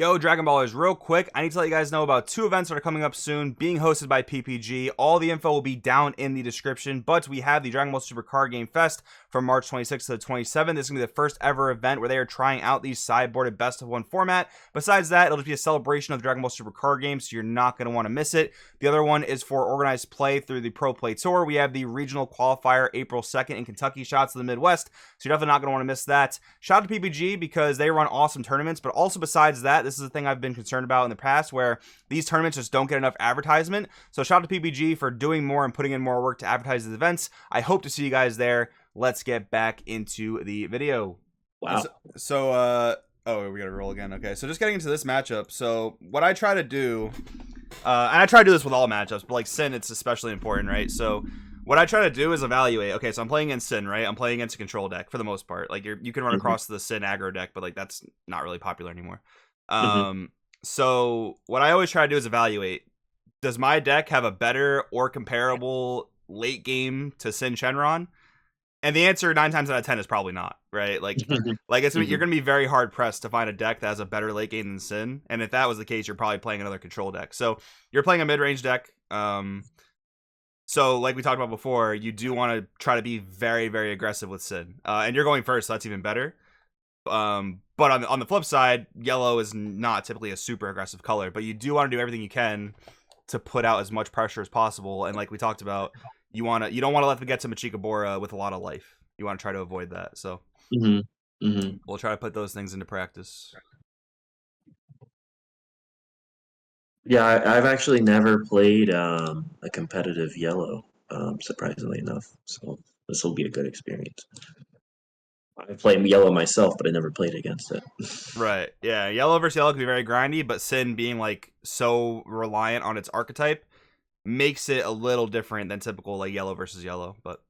Yo, Dragon Ballers, real quick, I need to let you guys know about two events that are coming up soon, being hosted by PPG. All the info will be down in the description, but we have the Dragon Ball Super Card Game Fest from March 26th to the 27th. This is going to be the first ever event where they are trying out the sideboarded best of one format. Besides that, it'll just be a celebration of the Dragon Ball Super Card Game, so you're not going to want to miss it. The other one is for organized play through the Pro Play Tour. We have the regional qualifier April 2nd in Kentucky, shots to the Midwest, so you're definitely not going to want to miss that. Shout out to PPG because they run awesome tournaments, but also besides that, this is a thing I've been concerned about in the past where these tournaments just don't get enough advertisement. So shout out to PPG for doing more and putting in more work to advertise these events. I hope to see you guys there. Let's get back into the video. Wow. Oh, we gotta roll again. Okay, so just getting into this matchup. So what I try to do, and I try to do this with all matchups, but like Sin, it's especially important, right? So what I try to do is evaluate. Okay, so I'm playing against Sin, right? I'm playing against a control deck for the most part. Like you can run across the Sin aggro deck, but like that's not really popular anymore. So what I always try to do is evaluate, does my deck have a better or comparable late game to Sin Shenron? And the answer 9 times out of 10 is probably not, right? Like it's, you're going to be very hard pressed to find a deck that has a better late game than Sin. And if that was the case, you're probably playing another control deck. So you're playing a mid-range deck. So like we talked about before, you do want to try to be very, very aggressive with Sin. And you're going first, so that's even better. But on the flip side, yellow is not typically a super aggressive color, but you do want to do everything you can to put out as much pressure as possible. And like we talked about, you don't want to let them get to Machikabura with a lot of life. You want to try to avoid that. So we'll try to put those things into practice. Yeah, I've actually never played a competitive yellow, surprisingly enough. So this will be a good experience. I played yellow myself, but I never played against it. Right. Yeah. Yellow versus yellow can be very grindy, but Sin being like so reliant on its archetype makes it a little different than typical like yellow versus yellow. But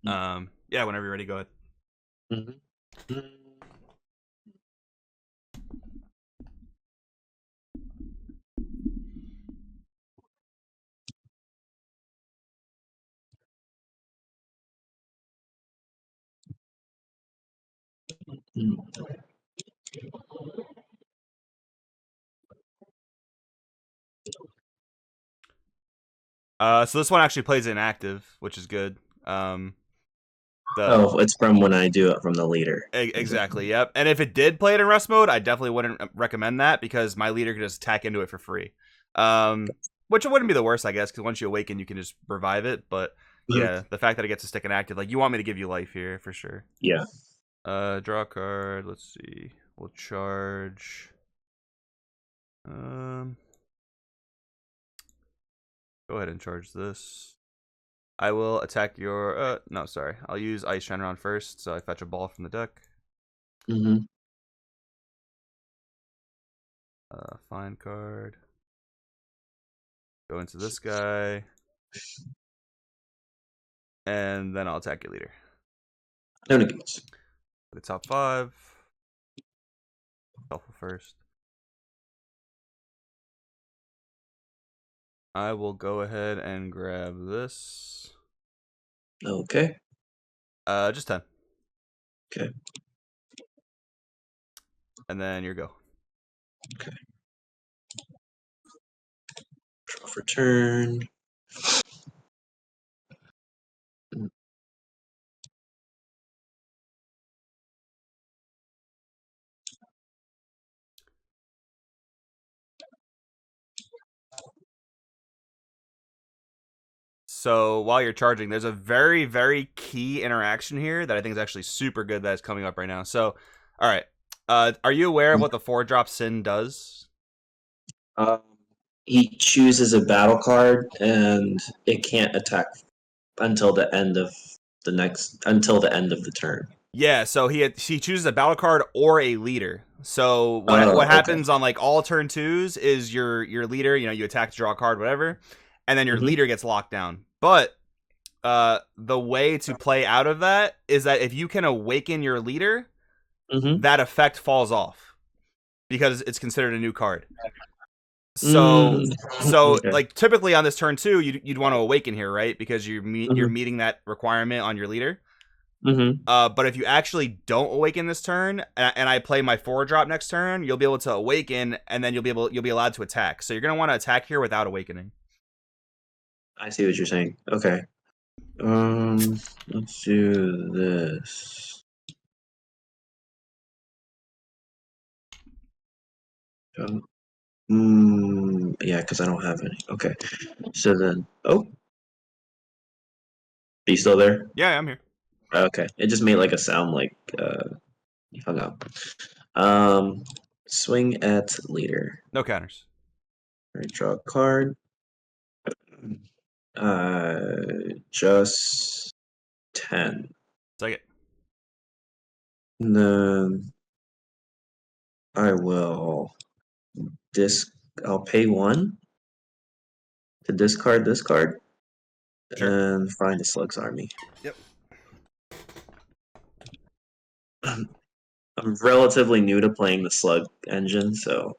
yeah, whenever you're ready, go ahead. So this one actually plays inactive, which is good. It's from when I do it from the leader. Exactly, yep. And if it did play it in rest mode, I definitely wouldn't recommend that because my leader could just attack into it for free. Which it wouldn't be the worst, I guess, because once you awaken, you can just revive it. But yeah, the fact that it gets to stick inactive, like you want me to give you life here for sure. Yeah. Draw a card. Let's see. We'll charge. Go ahead and charge this. I will attack your... no, sorry. I'll use Ice Shenron first, so I fetch a ball from the deck. Find card. Go into this guy. And then I'll attack your leader. No negates. The top 5. Shuffle first. I will go ahead and grab this. Okay. Just 10. Okay. And then your go. Okay. Draw for turn. So while you're charging, there's a very, very key interaction here that I think is actually super good that is coming up right now. So, all right. Are you aware of what the 4-drop Sin does? He chooses a battle card, and it can't attack until the end of the turn. Yeah, so he chooses a battle card or a leader. So what happens on like all turn 2s is your leader, you attack to draw a card, whatever, and then your leader gets locked down. But the way to play out of that is that if you can awaken your leader, that effect falls off because it's considered a new card. So like typically on this turn 2, you'd want to awaken here, right? Because you're meeting that requirement on your leader. Mm-hmm. But if you actually don't awaken this turn, and I play my 4-drop next turn, you'll be able to awaken, and then you'll be allowed to attack. So you're gonna want to attack here without awakening. I see what you're saying. Okay. Let's do this. Yeah, because I don't have any. Okay. So then, oh, are you still there? Yeah, I'm here. Okay. It just made like a sound like you hung up. Um, swing at leader. No counters. All right, draw a card. Just 10. Take it. And then I will I'll pay 1 to discard this card Sure. and find a Slug's Army. Yep. I'm relatively new to playing the Slug engine, so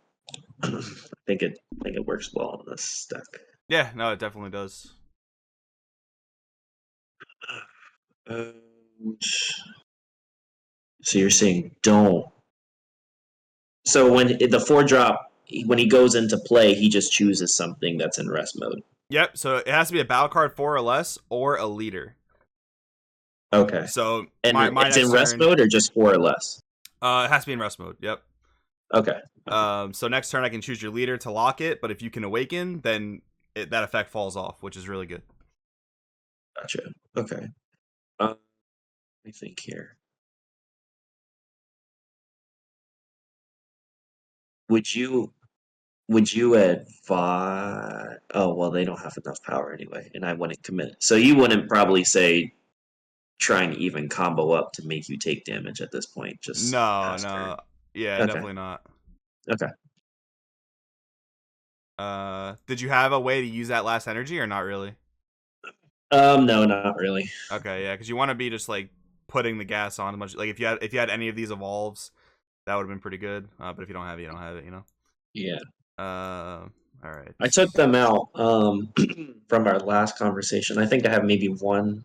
I think it works well in this deck. Yeah, no, it definitely does. So you're saying don't. So when the 4-drop, when he goes into play, he just chooses something that's in rest mode. Yep. So it has to be a battle card 4 or less, or a leader. Okay. So And my it's next in rest turn, mode or just 4 or less? it has to be in rest mode. Yep. Okay. So next turn I can choose your leader to lock it, but if you can awaken, then that effect falls off, which is really good. Gotcha. Okay. Let me think here. Would you advise? Oh well, they don't have enough power anyway, and I wouldn't commit. So you wouldn't probably say try and even combo up to make you take damage at this point. Just No, pass turn. yeah, Okay. definitely not. Okay. Did you have a way to use that last energy or not really? No, not really. Okay, yeah, because you want to be just like putting the gas on as much. Like if you had any of these evolves, that would have been pretty good. But if you don't have it, you don't have it. You know. Yeah. All right. I took them out from our last conversation. I think I have maybe one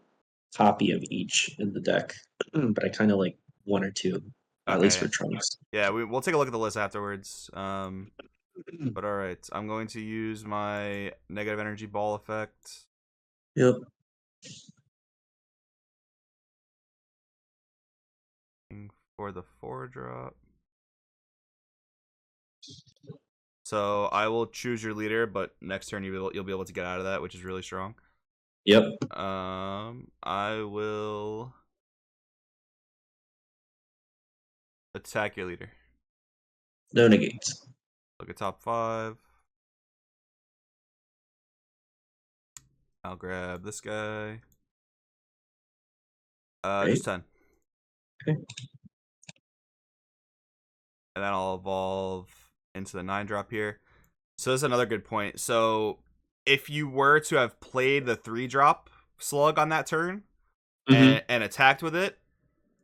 copy of each in the deck, but I kind of like one or two, at least for Okay. Trunks. Yeah, we'll take a look at the list afterwards. But all right, I'm going to use my negative energy ball effect. Yep. For the 4-drop. So I will choose your leader, but next turn you'll be able to get out of that, which is really strong. Yep. I will attack your leader. No negates. Look at top 5. I'll grab this guy. Just 10. Okay. And then I'll evolve into the 9-drop here. So this is another good point. So if you were to have played the 3-drop slug on that turn and attacked with it,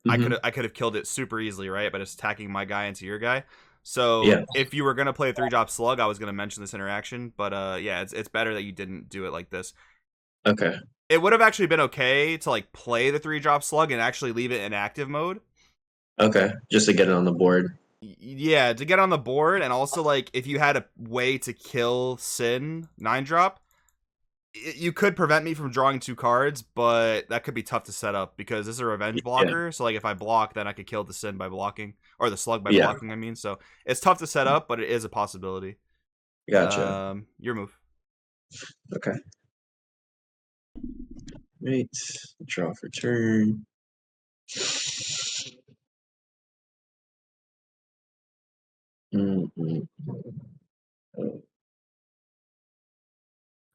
I could have killed it super easily, right? By just attacking my guy into your guy. So Yeah. if you were gonna play a 3-drop slug, I was gonna mention this interaction, but yeah, it's better that you didn't do it like this. Okay. It would have actually been okay to like play the 3-drop slug and actually leave it in active mode. Okay. Just to get it on the board. Yeah, to get on the board, and also like if you had a way to kill Sin 9-drop, you could prevent me from drawing 2 cards, but that could be tough to set up because this is a revenge blocker. Yeah. So like if I block, then I could kill the Sin by blocking, or the slug by blocking. I mean, so it's tough to set up, but it is a possibility. Gotcha. Your move. Okay. Right. Draw for turn. Oh.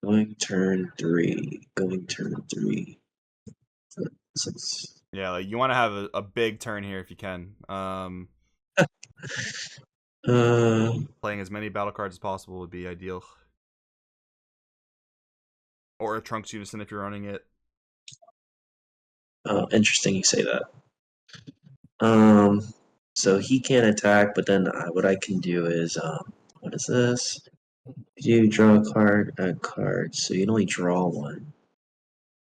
Going turn 3. Going turn 3. Yeah, like you want to have a big turn here if you can. Playing as many battle cards as possible would be ideal. Or a Trunks Unison if you're running it. Oh, interesting you say that. So he can't attack, but then what I can do is, what is this? You draw a card, add card, so you can only draw one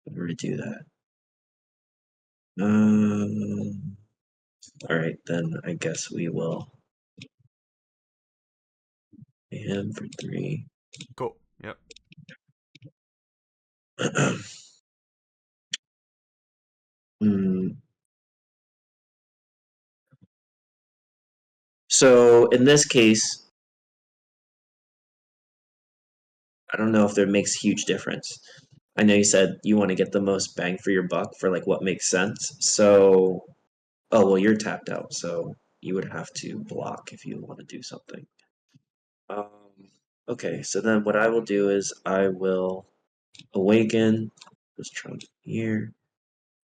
in order to do that. All right, then I guess we will. And for 3. Cool. Yep. Hmm. So in this case, I don't know if there makes a huge difference. I know you said you want to get the most bang for your buck for like what makes sense. So, oh well, you're tapped out, so you would have to block if you want to do something. Okay, so then what I will do is I will awaken this trunk here.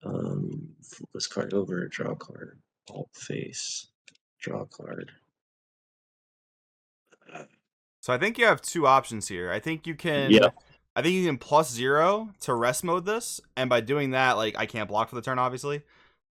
Flip this card over, draw a card, alt face, draw a card. So I think you have two options here. I think you Yeah. can +0 to rest mode this, and by doing that, like I can't block for the turn, obviously.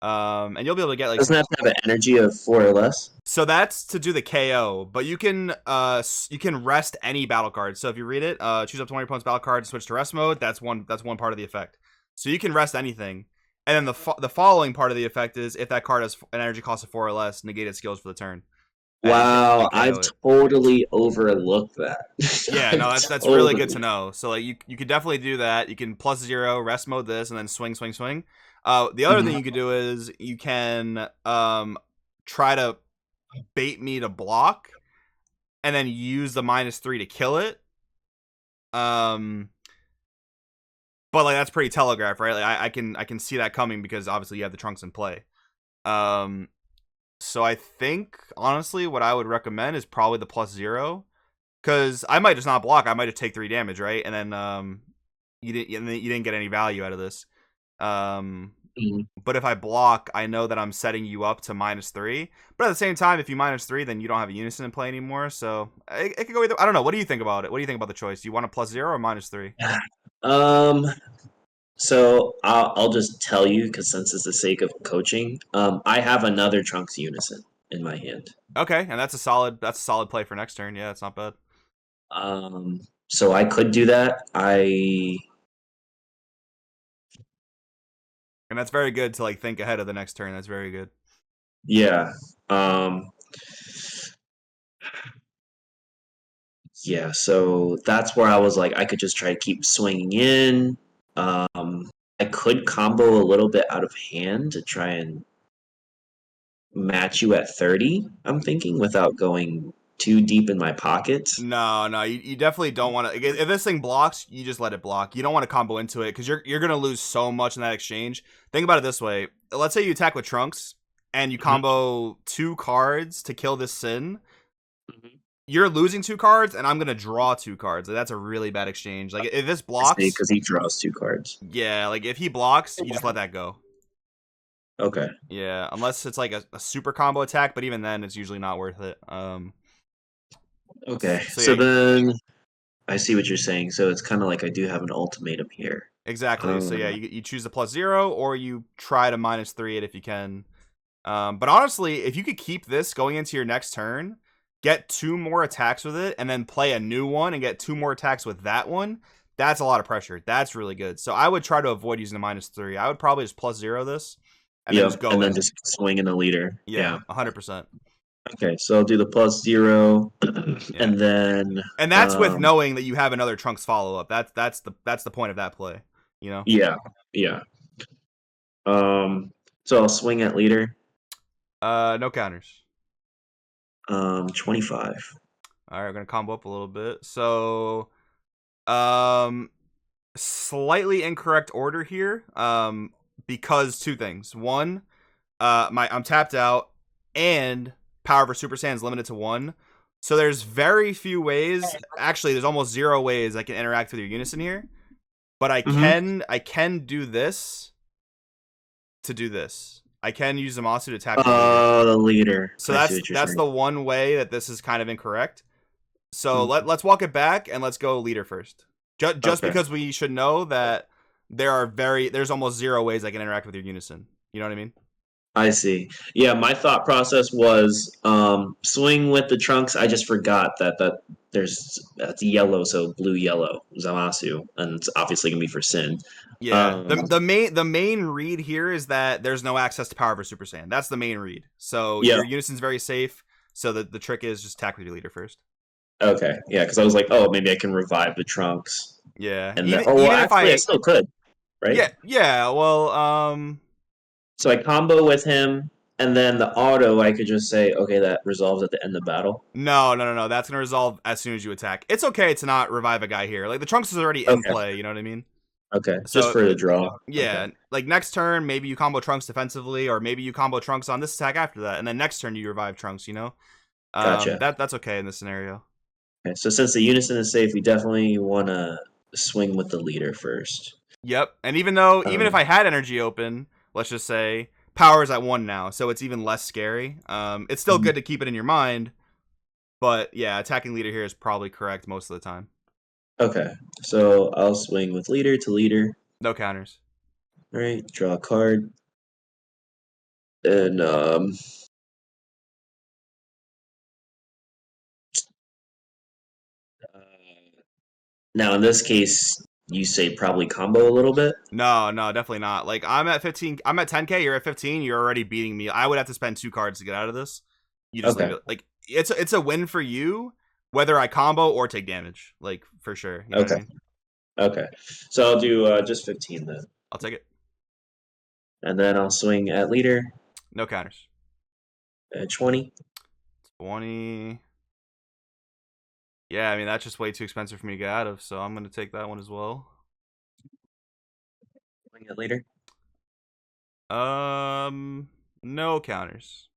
And you'll be able to get like Doesn't have to have an energy of 4 or less. so that's to do the KO, but you can rest any battle card. So if you read it, choose up to one of your opponent's battle cards, switch to rest mode. That's one part of the effect. So you can rest anything, and then the following part of the effect is if that card has an energy cost of 4 or less, negate its skills for the turn. Wow, and I've KO it. totally overlooked that. Yeah, no, that's really good to know. So like you could definitely do that. You can +0 rest mode this and then swing. The other thing you could do is you can try to bait me to block and then use the -3 to kill it. But like that's pretty telegraphed, right? Like I can see that coming because obviously you have the trunks in play. So I think honestly what I would recommend is probably the +0. Because I might just not block. I might just take 3 damage, right? And then you didn't get any value out of this. But if I block, I know that I'm setting you up to -3. But at the same time, if you -3, then you don't have a unison in play anymore. So it could go either. I don't know. What do you think about it? What do you think about the choice? Do you want a +0 or -3? So I'll just tell you because since it's the sake of coaching, I have another Trunks Unison in my hand. Okay, and that's a solid play for next turn. Yeah, it's not bad. So I could do that. And that's very good to like think ahead of the next turn. That's very good. Yeah. Yeah, so that's where I was like, I could just try to keep swinging in. I could combo a little bit out of hand to try and match you at 30, I'm thinking, without going too deep in my pockets. No, you definitely don't want to. If this thing blocks, you just let it block. You don't want to combo into it because you're gonna lose so much in that exchange. Think about it this way: let's say you attack with Trunks and you combo 2 cards to kill this Sin. You're losing 2 cards, and I'm gonna draw 2 cards. Like, that's a really bad exchange. Like if this blocks, because he draws 2 cards. Yeah, like if he blocks, you just let that go. Okay. Yeah, unless it's like a super combo attack, but even then, it's usually not worth it. Okay, So then I see what you're saying. So it's kind of like I do have an ultimatum here. Exactly. So yeah, you choose the +0, or you try to -3 it if you can. But honestly, if you could keep this going into your next turn, get 2 more attacks with it, and then play a new one and get 2 more attacks with that one, that's a lot of pressure. That's really good. So I would try to avoid using the -3. I would probably just +0 this, and then just go and then just swing in a leader. Yeah, 100%. Okay, so I'll do the +0, and then that's with knowing that you have another Trunks follow up. That's the point of that play. You know? Yeah. So I'll swing at leader. No counters. 25. All right, we're gonna combo up a little bit. So, slightly incorrect order here. Because 2 things. One, I'm tapped out, and power for Super Saiyan is limited to 1. So there's very few ways. Actually, there's almost 0 ways I can interact with your unison here. But I can do this to do this. I can use Zamasu to tap the leader. So that's the one way that this is kind of incorrect. So let's walk it back and let's go leader first. Just because we should know that there's almost 0 ways I can interact with your unison. You know what I mean? I see. Yeah, my thought process was swing with the trunks. I just forgot that that's yellow, so blue yellow Zamasu, and it's obviously gonna be for Sin. Yeah. Um, The main read here is that there's no access to power for Super Saiyan. That's the main read. So yeah, your Unison's very safe. So the trick is just attack with your leader first. okay, yeah, because I was like, oh, maybe I can revive the trunks, Yeah. and then Even oh, well, even if actually, I I still could, right? yeah, well So I combo with him, and then the auto, I could just say, okay, that resolves at the end of battle. no. That's gonna resolve as soon as you attack. It's okay to not revive a guy here. Like the Trunks is already in Okay, play. You know what I mean? okay, just So for the draw. Okay, yeah, like next turn maybe you combo Trunks defensively, or maybe you combo Trunks on this attack after that, and then next turn you revive Trunks. You know, gotcha. that's okay in this scenario. Okay, so since the unison is safe, we definitely want to swing with the leader first. Yep. And even if Um, I had energy open, let's just say power is at 1 now, so it's even less scary. It's still mhm. good to keep it in your mind, but yeah, attacking leader here is probably correct most of the time. Okay, so I'll swing with leader to leader. No counters. All right, draw a card, and now in this case, you say probably combo a little bit. No, definitely not. Like I'm at 15, I'm at 10k, you're at 15, you're already beating me. I would have to spend 2 cards to get out of this. You just leave Okay, it. Like it's a win for you whether I combo or take damage, like for sure. You know what I okay, mean? okay. So I'll do just 15 then, I'll take it. and then I'll swing at leader No counters. at 20. 20. Yeah, I mean that's just way too expensive for me to get out of, so I'm gonna take that one as well. Swing at leader. Um, no counters.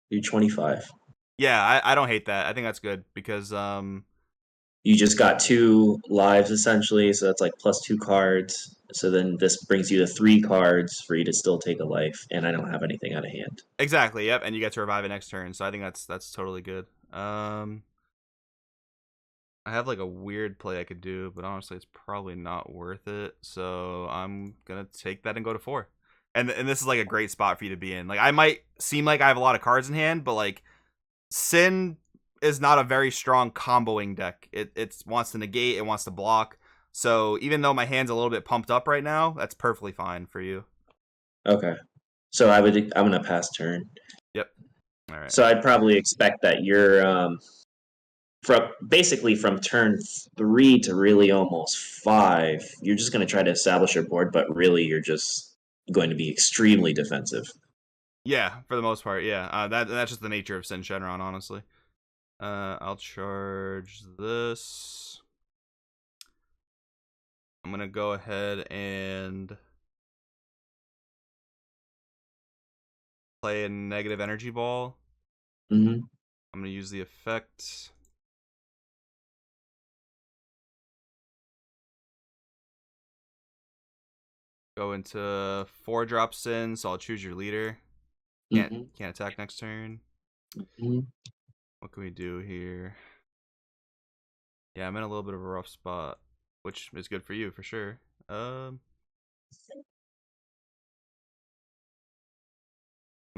Do 25. Yeah, I don't hate that. I think that's good because You just got 2 lives essentially, so that's like plus 2 cards. So then this brings you to 3 cards for you to still take a life, and I don't have anything out of hand. exactly, yep, and you get to revive it next turn, so I think that's totally good. I have like a weird play I could do, but honestly, it's probably not worth it. So I'm gonna take that and go to 4. And this is like a great spot for you to be in. Like I might seem like I have a lot of cards in hand, but like Sin is not a very strong comboing deck. It wants to negate, it wants to block. So even though my hand's a little bit pumped up right now, that's perfectly fine for you. Okay. So I'm gonna pass turn. Yep. All right. So I'd probably expect that you're from turn 3 to really almost 5, you're just gonna try to establish your board, but really you're just going to be extremely defensive. Yeah, for the most part, yeah. That's just the nature of Sin Shenron, honestly. I'll charge this. I'm gonna go ahead and play a negative energy ball. Mm-hmm. I'm gonna use the effect. Go into 4-drop Sin, so I'll choose your leader. Mm-hmm. Can't attack next turn. Mm-hmm. What can we do here? Yeah, I'm in a little bit of a rough spot, which is good for you for sure. I'm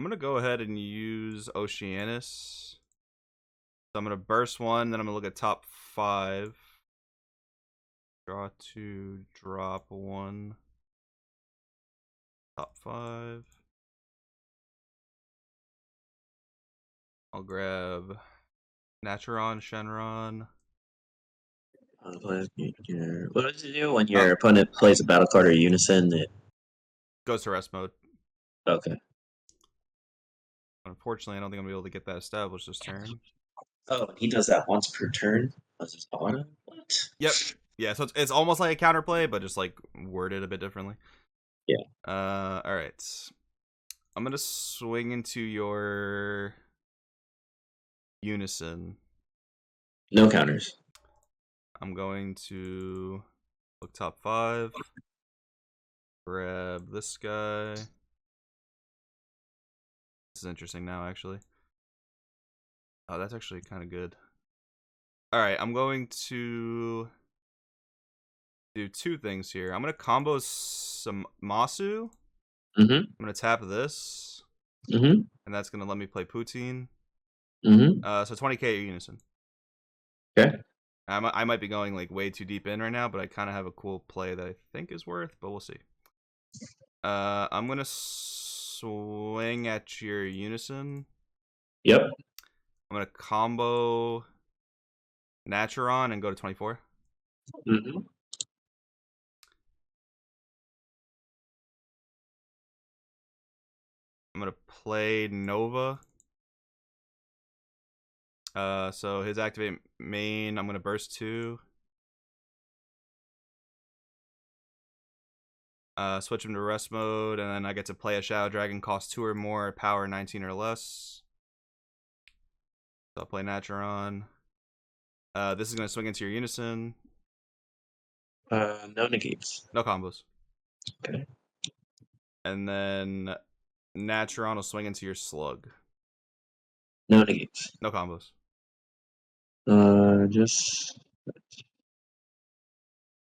gonna go ahead and use Oceanus. So I'm gonna burst 1, then I'm gonna look at top 5. Draw 2, drop 1. Top 5. I'll grab Naturon, Shenron. What does it do when Oh, your opponent plays a battle card or unison? goes to rest mode. Okay. Unfortunately, I don't think I'm gonna be able to get that established this turn. Oh, he does that once per turn. That's his auto. What? Yep. Yeah, so it's almost like a counterplay, but just like worded a bit differently. Yeah. All right. I'm gonna swing into your Unison. No counters. I'm going to look top 5. Grab this guy. This is interesting now, actually. Oh, that's actually kind of good. All right, I'm going to do 2 things here. I'm going to combo some Masu, Mm-hmm. I'm gonna tap this, Mm-hmm. and that's gonna let me play Poutine. Mm-hmm. So 20k Unison. Okay. I might be going like way too deep in right now, but I kind of have a cool play that I think is worth, but we'll see. I'm gonna swing at your Unison. Yep. I'm gonna combo Naturon and go to 24. Mm-hmm. I'm gonna play Nova. So his activate main, I'm gonna burst 2. Switch him to rest mode, and then I get to play a Shadow Dragon, cost 2 or more, power 19 or less. So I'll play Naturon. This is gonna swing into your Unison. No negates. No combos. Okay. And then Naturon will swing into your Slug. No negates. No combos. Just.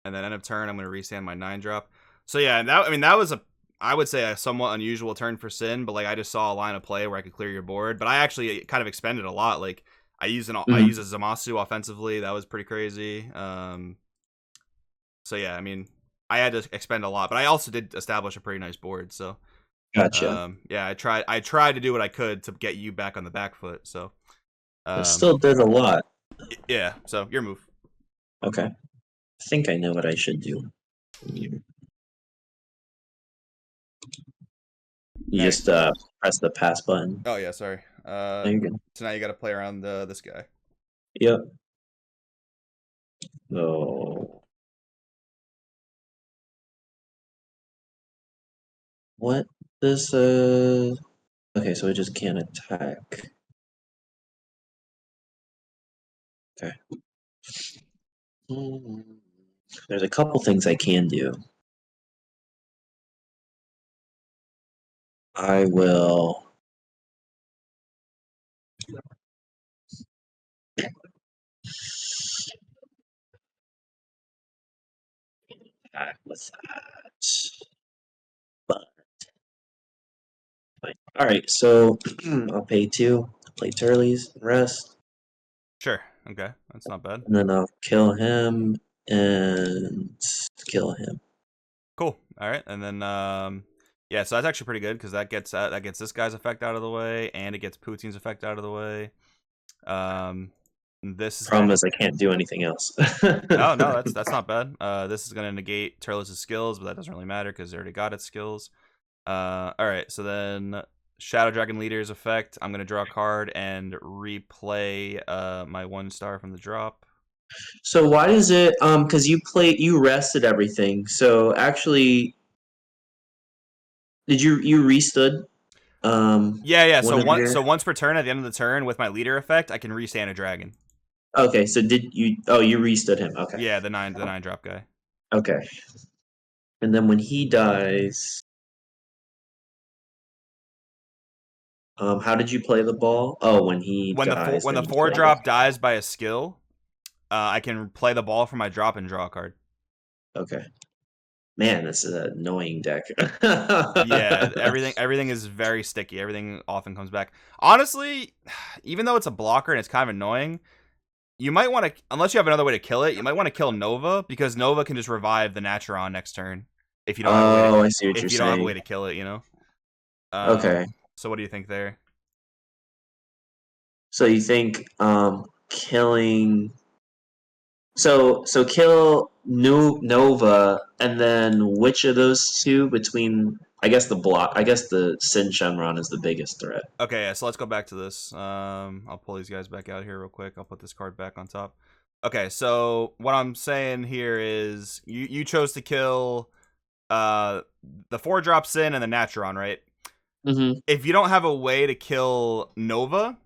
And then end of turn, I'm gonna restand my 9-drop. So yeah, that was I would say a somewhat unusual turn for Sin, but like I just saw a line of play where I could clear your board. But I actually kind of expended a lot. Like I used a Zamasu offensively. That was pretty crazy. So yeah, I mean, I had to expend a lot, but I also did establish a pretty nice board. So Gotcha. yeah, I tried to do what I could to get you back on the back foot. So It still did a lot. yeah. So your move. Okay. I think I know what I should do. You just press the pass button. Oh yeah, sorry. There you go. So now you got to play around this guy. Yep. So what this okay, so it just can't attack. Okay. There's a couple things I can do. I will attack with that. But fine. Alright, so I'll pay 2, play Turles, rest. Sure. Okay, that's not bad. And then I'll kill him and kill him. Cool. All right, and then yeah, so that's actually pretty good because that gets this guy's effect out of the way, and it gets Poutine's effect out of the way. This is Problem is I can't do anything else. no, that's not bad. This is gonna negate Turles' skills, but that doesn't really matter because they already got its skills. All right, so then Shadow Dragon Leader's effect. I'm gonna draw a card and replay my 1-star from the drop. So why does it because you rested everything. So actually did you restood Yeah. So once per turn, at the end of the turn, with my leader effect, I can restand a dragon. Okay, so did you you restood him. Okay. Yeah, the 9-drop guy. Okay. And then when he dies how did you play the ball? Oh, when he dies. When the 4-drop dies by a skill, I can play the ball for my drop and draw a card. Okay. Man, this is an annoying deck. Yeah, everything is very sticky. Everything often comes back. Honestly, even though it's a blocker and it's kind of annoying, you might want to, unless you have another way to kill it, you might want to kill Nova because Nova can just revive the Naturon next turn if you don't have a way to, I see what you're saying. don't have a way to kill it, you know. Okay. So what do you think there? So you think killing so kill Nova and then which of those two between I guess the Sin Shenron is the biggest threat. Okay, yeah, so let's go back to this. I'll pull these guys back out here real quick. I'll put this card back on top. Okay, so what I'm saying here is you chose to kill the 4-drop Sin and the Naturon, right? Mm-hmm. If you don't have a way to kill Nova,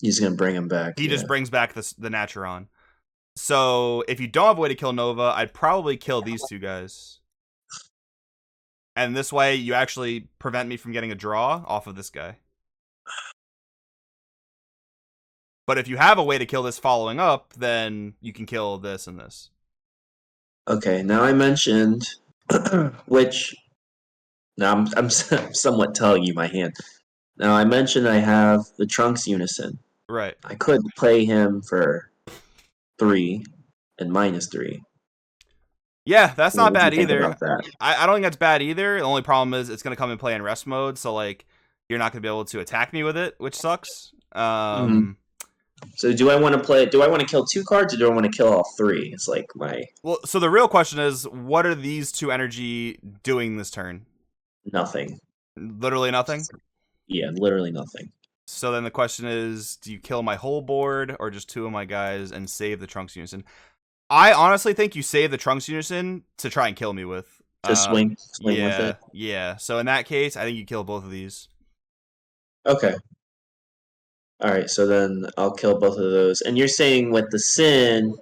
he's gonna bring him back. He just brings back the Naturon. So if you don't have a way to kill Nova, I'd probably kill these two guys. And this way, you actually prevent me from getting a draw off of this guy. But if you have a way to kill this following up, then you can kill this and this. Okay, now I mentioned which Now I'm somewhat telling you my hand. Now I mentioned I have the Trunks Unison. Right. I could play him for 3 and -3. Yeah, that's What not would you bad think either. about that? I don't think that's bad either. The only problem is it's gonna come and play in rest mode, so like you're not gonna be able to attack me with it, which sucks. Hmm. So do I want to play? Do I want to kill 2 cards, or do I want to kill all 3? It's like my Well, so the real question is, what are these 2 energy doing this turn? nothing. Literally nothing. Yeah, literally nothing. So then the question is, do you kill my whole board or just 2 of my guys and save the Trunks Unison? I honestly think you save the Trunks Unison to try and kill me with. Just swing with Yeah, it. yeah. So in that case, I think you kill both of these. Okay. All right. So then I'll kill both of those. And you're saying with the Sin,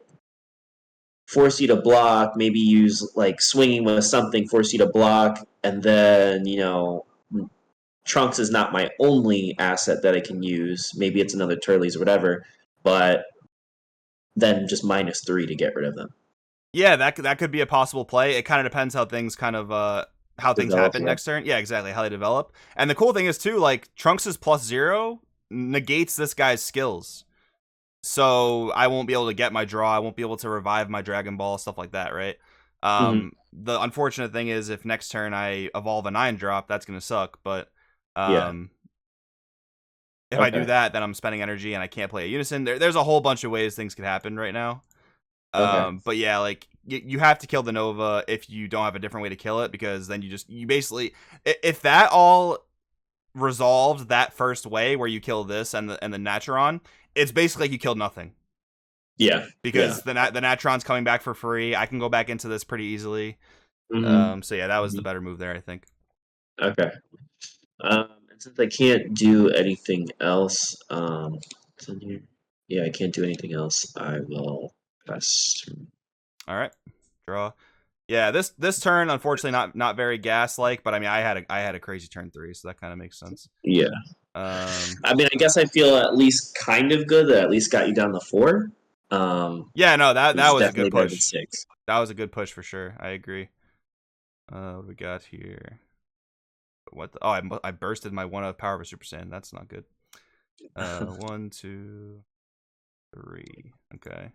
force you to block. Maybe use like swinging with something, force you to block, and then Trunks is not my only asset that I can use. Maybe it's another Turles or whatever, but then just -3 to get rid of them. Yeah, that could be a possible play. It kind of depends how things Develop, happen yeah. next turn. Yeah, exactly, how they develop. And the cool thing is too, like Trunks's +0 negates this guy's skills. So I won't be able to get my draw. I won't be able to revive my Dragon Ball, stuff like that, right? Hmm. The unfortunate thing is if next turn I evolve a 9-drop, that's gonna suck. But Yeah. um, if I do Okay. that, then I'm spending energy and I can't play a Unison. There's a whole bunch of ways things could happen right now. Okay. But yeah, like you have to kill the Nova if you don't have a different way to kill it, because then you basically, if that all resolved that first way where you kill this and the Natron, it's basically like you killed nothing, Yeah. Yeah. because the Natron's coming back for free. I can go back into this pretty easily. Hmm. So yeah, that was the better move there, I think. Okay. And since I can't do anything else, it's in here. Yeah, I can't do anything else. I will pass. All right, draw. Yeah, this turn unfortunately not very gas like, but I mean I had a crazy turn 3, so that kind of makes sense. Yeah. I mean, I guess I feel at least kind of good that at least got you down to 4. Yeah, no, that Which is was a definitely good better than push. 6. That was a good push for sure. I agree. What do we got here? What? Oh, I bursted my 1 of power of a Super Saiyan. That's not good. 1, 2, 3. Okay,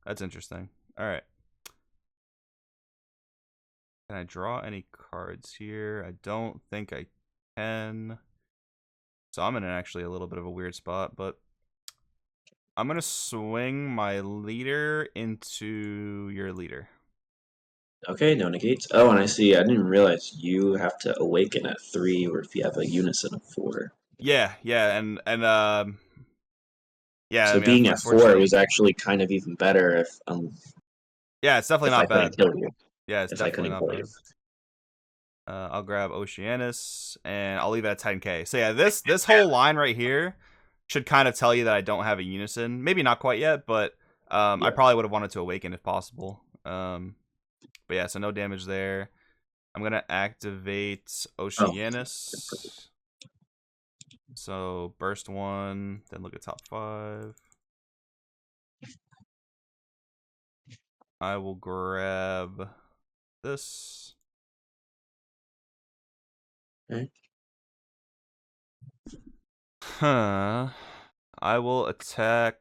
that's interesting. All right. Can I draw any cards here? I don't think I can. So I'm in actually a little bit of a weird spot, but I'm gonna swing my leader into your leader. Okay, no negates. Oh, and I see. I didn't realize you have to awaken at 3, or if you have a unison of 4. Yeah, yeah, and yeah. I So mean, being at 4 unfortunately, was actually kind of even better yeah, it's definitely if I not couldn't bad. kill you. Yeah, it's If I definitely couldn't not kill you. bad. I'll grab Oceanus and I'll leave it at 10k. So yeah, this whole line right here should kind of tell you that I don't have a Unison. Maybe not quite yet, but I Yeah. probably would have wanted to awaken if possible. But yeah, so no damage there. I'm gonna activate Oh. Oceanus. So burst 1, then look at top 5. I will grab this. Okay. Huh. I will attack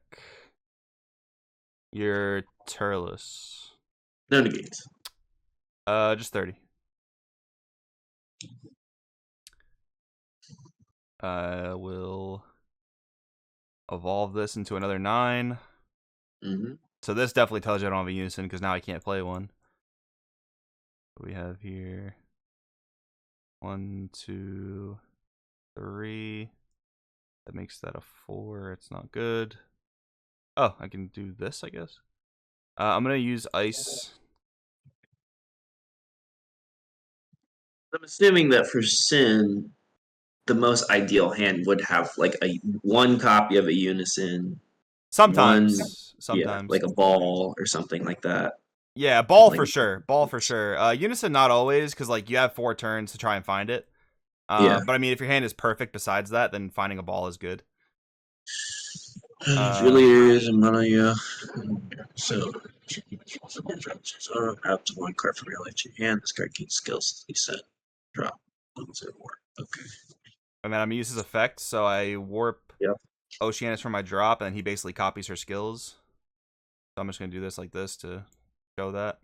your Turles. No negates. Just 30. I will evolve this into another 9. Mm-hmm. So this definitely tells you I don't have a Unison, because now I can't play one. What we have here? 1, 2, 3. That makes that a 4. It's not good. Oh, I can do this, I guess. I'm gonna use ice. I'm assuming that for Sin, the most ideal hand would have like a 1 copy of a unison, one, yeah, Sometimes. like a ball or something like that. Yeah, ball Like, for sure. Ball for sure. Unison not always, because like you have 4 turns to try and find it. yeah. But I mean, if your hand is perfect besides that, then finding a ball is good. Really Um, is a mana, yeah. So, up to 1 card from your life to your hand. This card gains skills, he said. Drop. Loser warp. Okay. And then I'm gonna use his effect, so I warp Yep. Oceanus from my drop, and he basically copies her skills. So I'm just gonna do this like this to show that.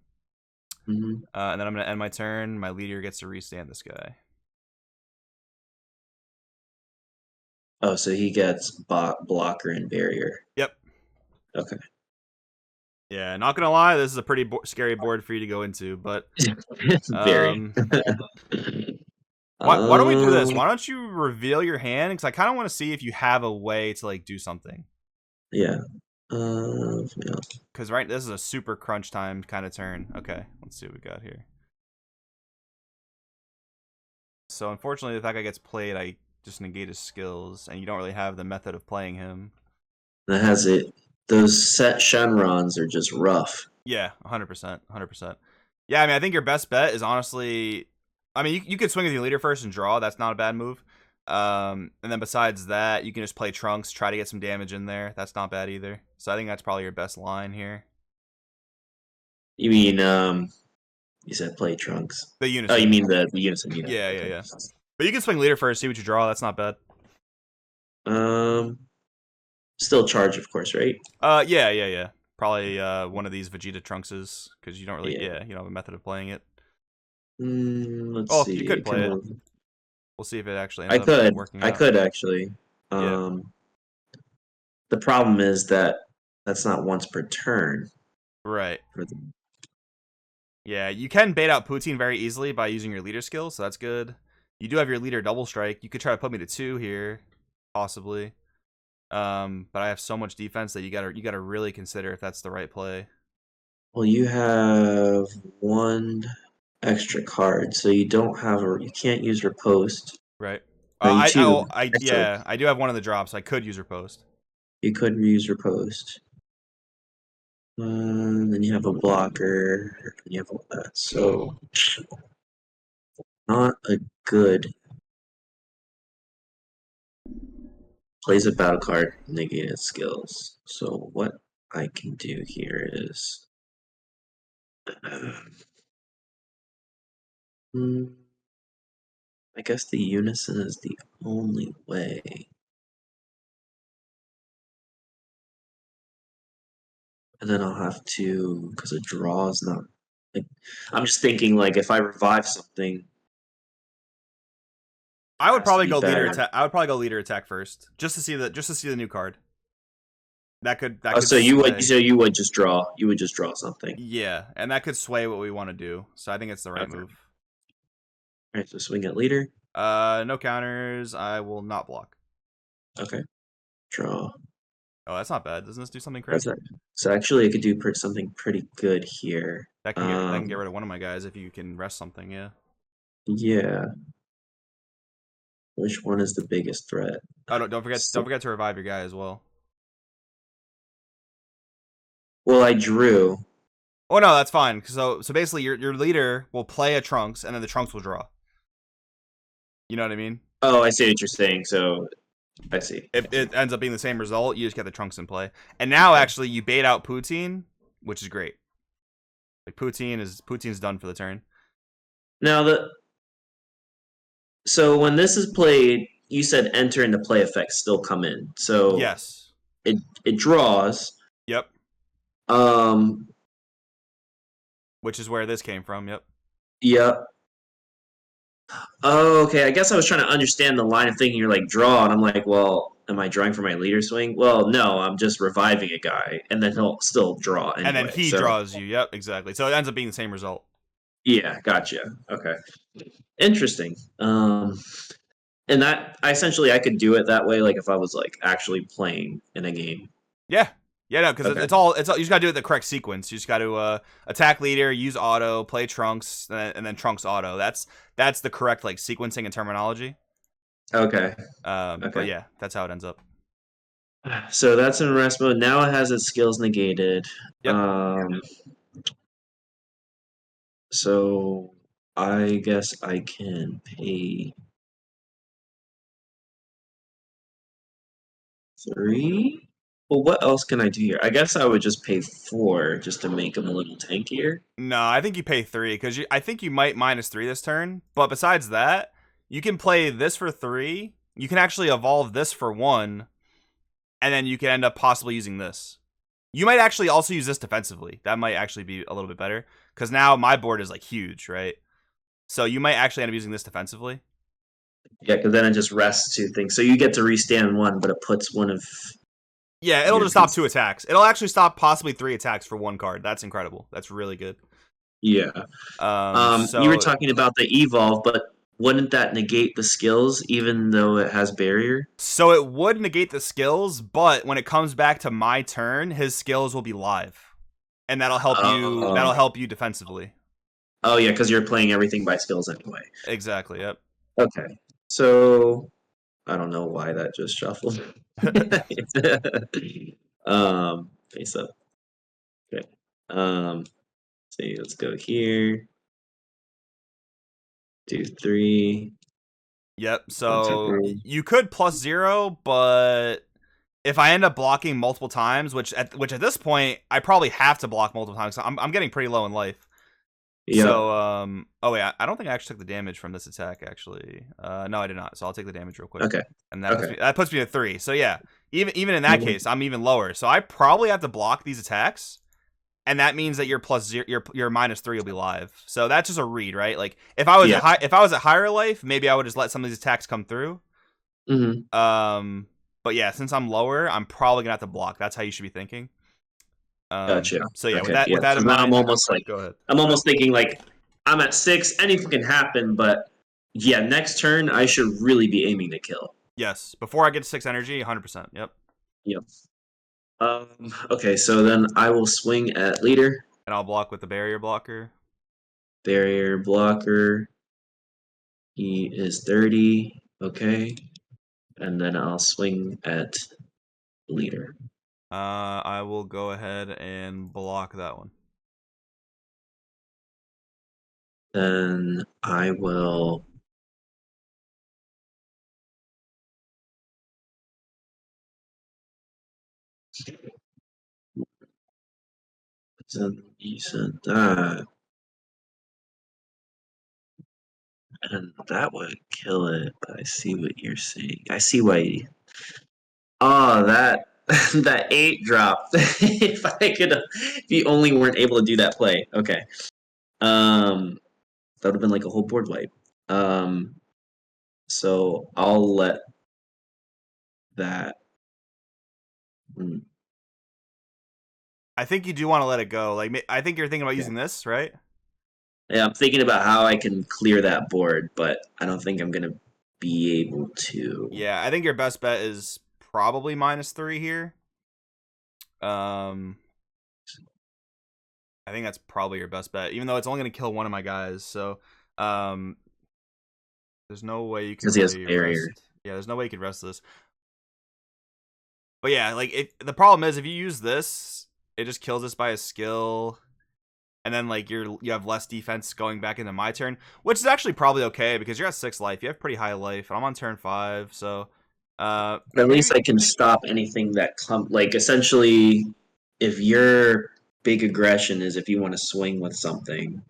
Mm-hmm. And then I'm gonna end my turn. My leader gets to restand this guy. Oh, so he gets blocker and barrier. Yep. Okay. Yeah, not gonna lie, this is a pretty scary board for you to go into, but Very. why don't we do this? Why don't you reveal your hand? Because I kind of want to see if you have a way to like do something. Yeah. Because this is a super crunch time kind of turn. Okay, let's see what we got here. So unfortunately, if that guy gets played, I just negate his skills, and you don't really have the method of playing him. That has it. Those set Shenrons are just rough. Yeah, 100%, 100%. Yeah, I mean, I think your best bet is honestly, I mean, you could swing with your leader first and draw. That's not a bad move. And then besides that, you can just play Trunks, try to get some damage in there. That's not bad either. So I think that's probably your best line here. You mean you said play Trunks. The Unison. Oh, you mean the Unison unit. Yeah, okay. yeah. But you can swing leader first, see what you draw. That's not bad. Still charge, of course, right? Yeah. Probably one of these Vegeta Trunkses, because you don't really, you don't have a method of playing it. Let's see. You could play it. We'll see if it actually ends up working out. I could actually. The problem is that that's not once per turn. Right. Yeah, you can bait out Poutine very easily by using your leader skill, so that's good. You do have your leader double strike. You could try to put me to 2 here, possibly. But I have so much defense that you gotta really consider if that's the right play. Well, you have 1 extra card, so you don't have you can't use riposte. Right. I do have one of the drops. So I could use riposte. You could use riposte. Then you have a blocker. And you have all that. So not a good. Plays a battle card, negated skills. So what I can do here is. I guess the Unison is the only way. And then I'll have to, because a draw is not. Like, I'm just thinking, like, if I revive something. I would probably go leader attack. I would probably go leader attack first, just to see the new card. That could. So you would just draw. You would just draw something. Yeah, and that could sway what we want to do. So I think it's the right move. All right, so swing at leader. No counters. I will not block. Okay. Draw. Oh, that's not bad. Doesn't this do something crazy? So actually, I could do something pretty good here. That can get rid of one of my guys if you can rest something. Yeah. Yeah. Which one is the biggest threat? Oh, don't forget to revive your guy as well. Well, I drew. Oh no, that's fine. So basically, your leader will play a Trunks, and then the Trunks will draw. You know what I mean? Oh, I see what you're saying. So I see. It ends up being the same result. You just get the Trunks in play, and now actually you bait out Poutine, which is great. Like Poutine's done for the turn. Now so when this is played, you said enter into play effects still come in. So yes, it draws. Yep. Which is where this came from. Yep. Yep. Oh, okay. I guess I was trying to understand the line of thinking. You're like draw, and I'm like, well, am I drawing for my leader swing? Well, no, I'm just reviving a guy, and then he'll still draw anyway. And then he draws you. Yep, exactly. So it ends up being the same result. Yeah, gotcha. Okay, interesting. And that I could do it that way, like if I was like actually playing in a game. Yeah. Yeah, no, because it's all. You just gotta do it the correct sequence. You just gotta attack leader, use auto, play Trunks, and then Trunks auto. That's the correct like sequencing and terminology. Okay. But yeah, that's how it ends up. So that's in rest mode. Now it has its skills negated. Yep. So I guess I can pay 3 Well, what else can I do here? I guess I would just pay 4 just to make him a little tankier. No, I think you pay 3 because I think you might -3 this turn. But besides that, you can play this for 3. You can actually evolve this for 1, and then you can end up possibly using this. You might actually also use this defensively. That might actually be a little bit better because now my board is like huge, right? So you might actually end up using this defensively. Yeah, because then it just rests 2 things. So you get to restand 1, but it puts one of Yeah, it'll your just stop pieces. 2 attacks. It'll actually stop possibly 3 attacks for 1 card. That's incredible. That's really good. Yeah. You were So talking about the evolve, but wouldn't that negate the skills even though it has barrier? So it would negate the skills, but when it comes back to my turn, his skills will be live, and that'll help you. Oh, That'll help you defensively. oh yeah, because you're playing everything by skills anyway. Exactly. Yep. Okay, so I don't know why that just shuffled. Face up. Okay. See, let's go here. Do 3. Yep. 1, 2, So 3. you could +0, but if I end up blocking multiple times, which at this point I probably have to block multiple times, I'm getting pretty low in life. Yep. So oh wait, I don't think I actually took the damage from this attack actually. No, I did not. So I'll take the damage real quick. Okay. And that Okay. puts me at 3. So yeah, even in that Mhm. case, I'm even lower. So I probably have to block these attacks, and that means that your +0, your -3 will be live. So that's just a read, right? Like if I was Yeah. if I was at higher life, maybe I would just let some of these attacks come through. Hmm. But yeah, since I'm lower, I'm probably gonna have to block. That's how you should be thinking. Gotcha. So yeah, Okay. Yeah. with that So in now mind, go ahead. I'm almost thinking like I'm at 6. Anything can happen, but yeah, next turn I should really be aiming to kill. Yes, before I get to 6 energy, 100%. Yep. Yep. Okay, so then I will swing at leader, And I'll block with the barrier blocker. barrier blocker. He is 30. Okay. And then I'll swing at leader. I will go ahead and block that one. Then I will you said that. And that would kill it, but I see what you're saying. I see why you... Oh, that that 8 drop. If I could, if you only weren't able to do that play. Okay. That would have been like a whole board wipe. So I'll let that. Hmm. I think you do want to let it go. Like I think you're thinking about Yeah. using this, right? Yeah, I'm thinking about how I can clear that board, but I don't think I'm gonna be able to. Yeah, I think your best bet is probably -3 here. I think that's probably your best bet, even though it's only going to kill one of my guys. So, um, there's no way you can Because he has really barrier. rest. Yeah, there's no way you can rest this. But yeah, like the problem is if you use this, it just kills us by a skill, and then like you have less defense going back into my turn, which is actually probably okay because you're at 6 life. You have pretty high life, and I'm on turn 5, so At least maybe I can stop anything that come. Like essentially, if your big aggression is if you want to swing with something,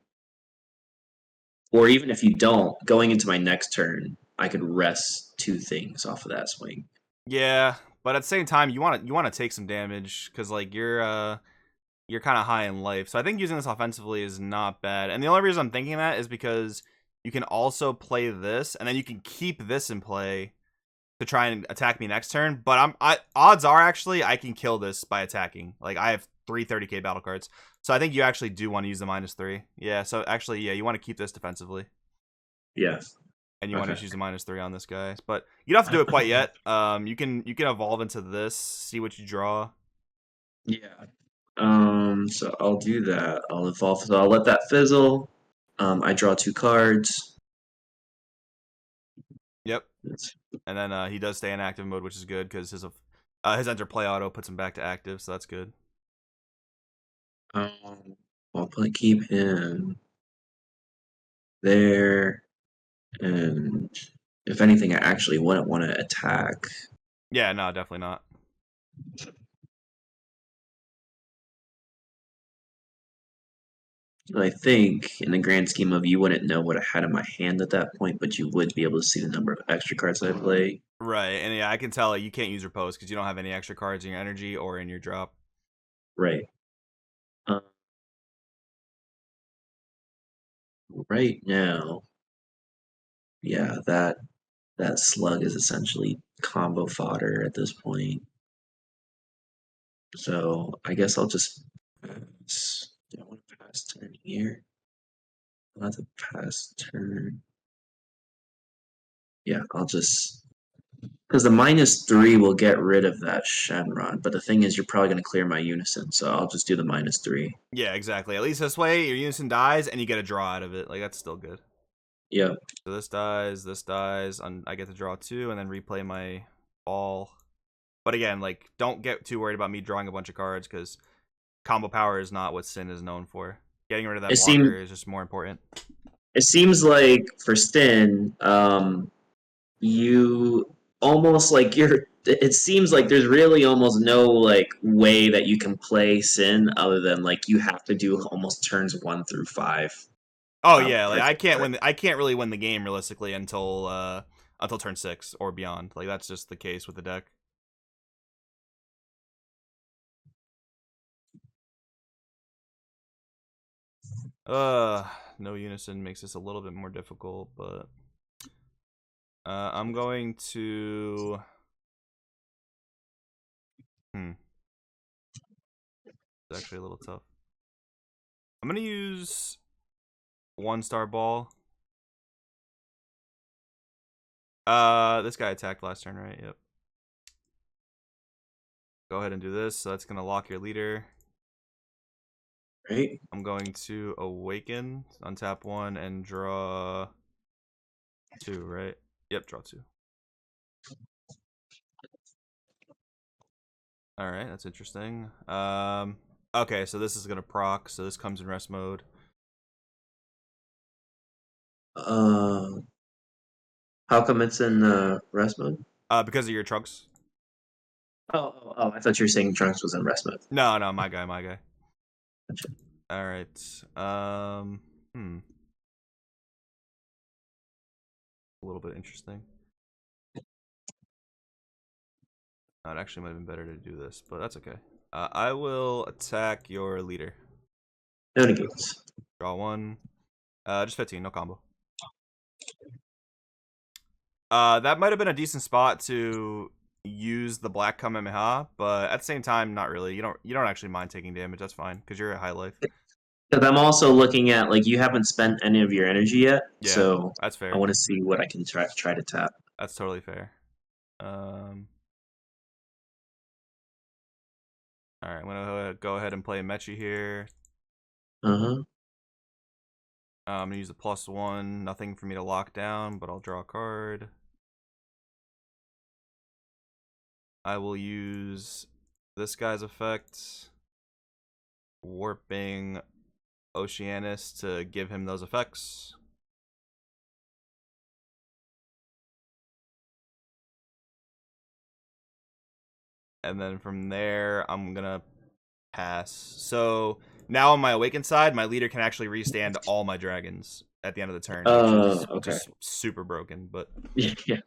or even if you don't, going into my next turn, I could rest 2 things off of that swing. yeah. But at the same time, you want to take some damage because like you're kind of high in life. So I think using this offensively is not bad. And the only reason I'm thinking that is because you can also play this, and then you can keep this in play to try and attack me next turn. But odds are actually I can kill this by attacking. Like I have 3 30k battle cards, so I think you actually do want to use the -3. Yeah. So actually, yeah, you want to keep this defensively, Yeah. and you want to Okay. just use the -3 on this guy. But you don't have to do it quite yet. You can evolve into this, see what you draw. Yeah. So I'll do that. I'll evolve. So I'll let that fizzle. I draw 2 cards. Yep. It's, And then he does stay in active mode, which is good because his enter play auto puts him back to active, so that's good. I'll keep him there, and if anything, I actually wouldn't want to attack. Yeah, no, definitely not. I think in the grand scheme of you wouldn't know what I had in my hand at that point, but you would be able to see the number of extra cards I play. Right, and yeah, I can tell you can't use your post because you don't have any extra cards in your energy or in your drop. Right. Uh, right now, yeah, that slug is essentially combo fodder at this point. So I guess I'll just pass. Do I want to pass turn here? I'll have to pass turn. Yeah, I'll just because the -3 will get rid of that Shenron. But the thing is, you're probably going to clear my Unison, so I'll just do the -3. Yeah, exactly. At least this way, your unison dies and you get a draw out of it. Like that's still good. Yep. So this dies, and I get to draw 2 and then replay my ball. But again, like don't get too worried about me drawing a bunch of cards because combo power is not what Sin is known for. Getting rid of that It seems blocker is just more important. it seems like for Stin, you almost like you're. It seems like there's really almost no like way that you can play Sin other than like you have to do almost turns 1 through 5. Oh yeah, like Per turn. I can't really win the game realistically until turn 6 or beyond. Like that's just the case with the deck. No unison makes this a little bit more difficult, but I'm going to it's actually a little tough. I'm gonna use 1-star ball. This guy attacked last turn, right? Yep. Go ahead and do this. So that's gonna lock your leader. Right. I'm going to awaken, untap 1, and draw 2, right? Yep, draw 2. Alright, that's interesting. Okay, so this is gonna proc, so this comes in rest mode. How come it's in rest mode? Because of your trunks. Oh! I thought you were saying Trunks was in rest mode. No, my guy. Gotcha. Alright. A little bit interesting. It actually might have been better to do this, but that's okay. I will attack your leader. No negates. Draw 1. Just 15, no combo. That might have been a decent spot to use the Black Kamehameha, but at the same time, not really. You don't actually mind taking damage. That's fine because you're at high life. Because I'm also looking at like you haven't spent any of your energy yet, Yeah, so that's I fair. want to see what I can try to tap. That's totally fair. All right, I'm gonna go ahead and play Mechi here. Uh-huh. I'm gonna use the +1. Nothing for me to lock down, but I'll draw a card. I will use this guy's effect, warping Oceanus to give him those effects. And then from there, I'm gonna pass. So now on my awakened side, my leader can actually restand all my dragons at the end of the turn, which is Okay. just super broken. But Yeah.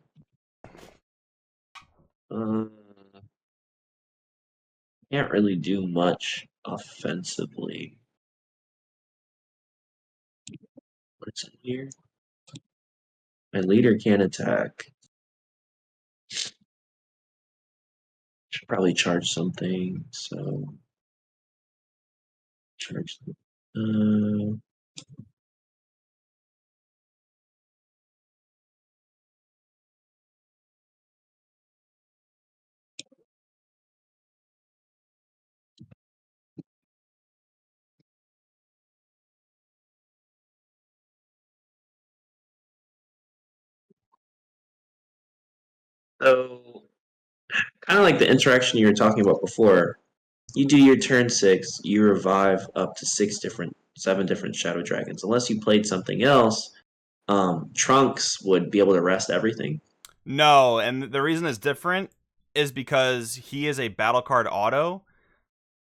Uh, can't really do much offensively. What's in here? My leader can attack. Should probably charge something. So charge. So kind of like the interaction you were talking about before. You do your turn 6, you revive up to 7 different shadow dragons. Unless you played something else, Trunks would be able to rest everything. no, and the reason it's different is because he is a battle card auto.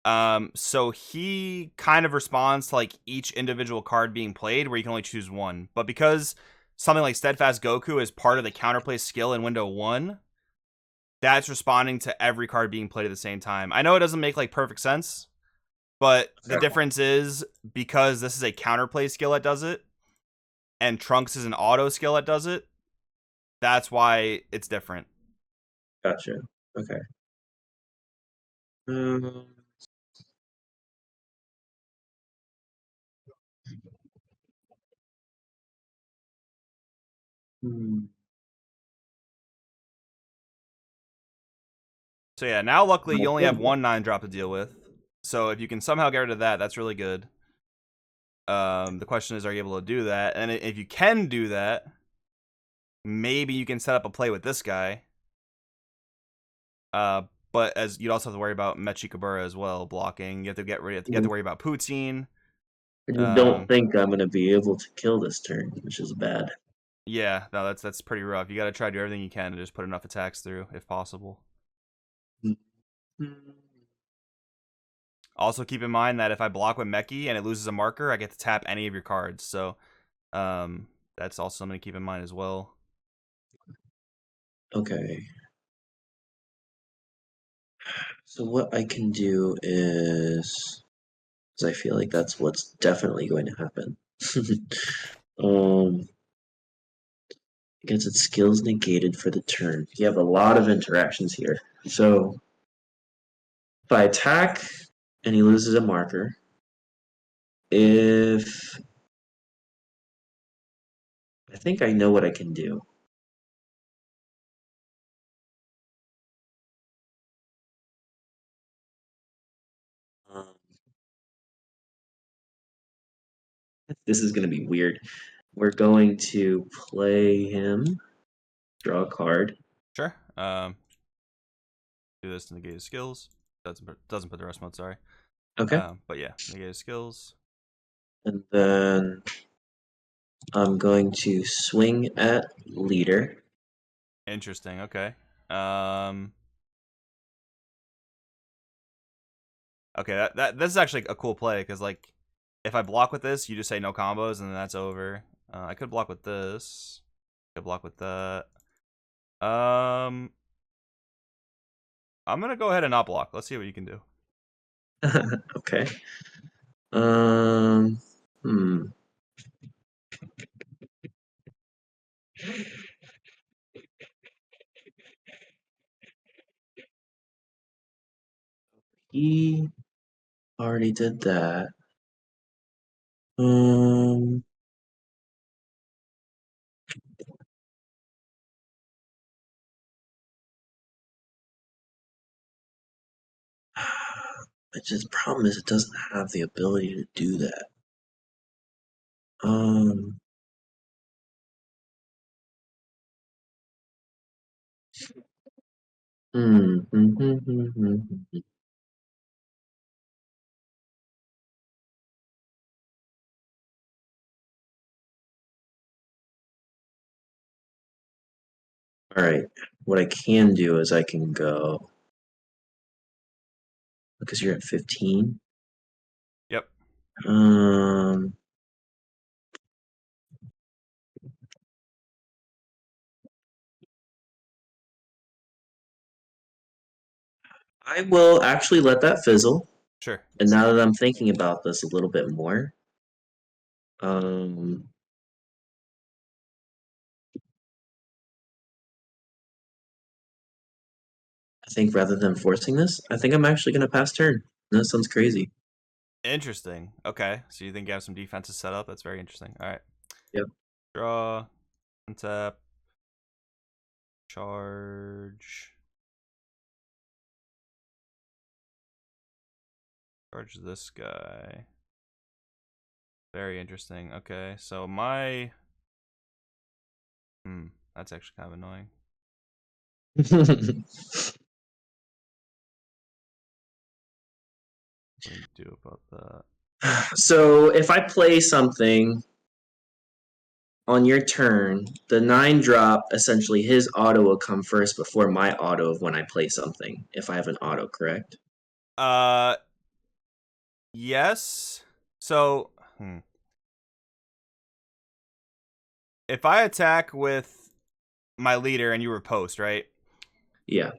So he kind of responds to like each individual card being played, where you can only choose one. But because something like Steadfast Goku is part of the counterplay skill in window 1, that's responding to every card being played at the same time. I know it doesn't make like perfect sense, but the difference is because this is a counterplay skill that does it, and Trunks is an auto skill that does it. That's why it's different. Gotcha. Okay. Um, hmm. So yeah, now luckily you only have one 9-drop to deal with. So if you can somehow get rid of that, that's really good. The question is, are you able to do that? And if you can do that, maybe you can set up a play with this guy. But as you'd also have to worry about Mechikabura as well blocking. You have to you have to worry about Poutine. I just don't think I'm gonna be able to kill this turn, which is bad. Yeah, no, that's pretty rough. You got to try to do everything you can to just put enough attacks through, if possible. Also, keep in mind that if I block with Meki and it loses a marker, I get to tap any of your cards. So, that's also something to keep in mind as well. Okay. So what I can do is, because I feel like that's what's definitely going to happen. Gets its skills negated for the turn. You have a lot of interactions here. So if I attack and he loses a marker, if I think I know what I can do. Um, this is going to be weird. We're going to play him, draw a card. Sure. Do this to negate his skills. Doesn't put the rest mode. Sorry. Okay. But yeah, negate his skills. And then I'm going to swing at leader. Interesting. Okay. Okay. This is actually a cool play because like, if I block with this, you just say no combos and then that's over. I could block with this. I could block with that. I'm gonna go ahead and not block. Let's see what you can do. Okay. Um. Hmm. He already did that. Um. But just problem is it doesn't have the ability to do that. Um. Hmm. All right. What I can do is I can go because you're at 15. Yep. Um. I will actually let that fizzle. Sure. And now that I'm thinking about this a little bit more, um, I think rather than forcing this, I think I'm actually going to pass turn. That sounds crazy. Interesting. Okay. So you think you have some defenses set up? That's very interesting. All right. Yep. Draw. Untap. Charge. Charge this guy. Very interesting. Okay. So my... That's actually kind of annoying. What do you do about that? So if I play something on your turn, the 9-drop, essentially his auto will come first before my auto of when I play something, if I have an auto, correct? Uh, Yes. So, if I attack with my leader and you riposte, right? Yeah.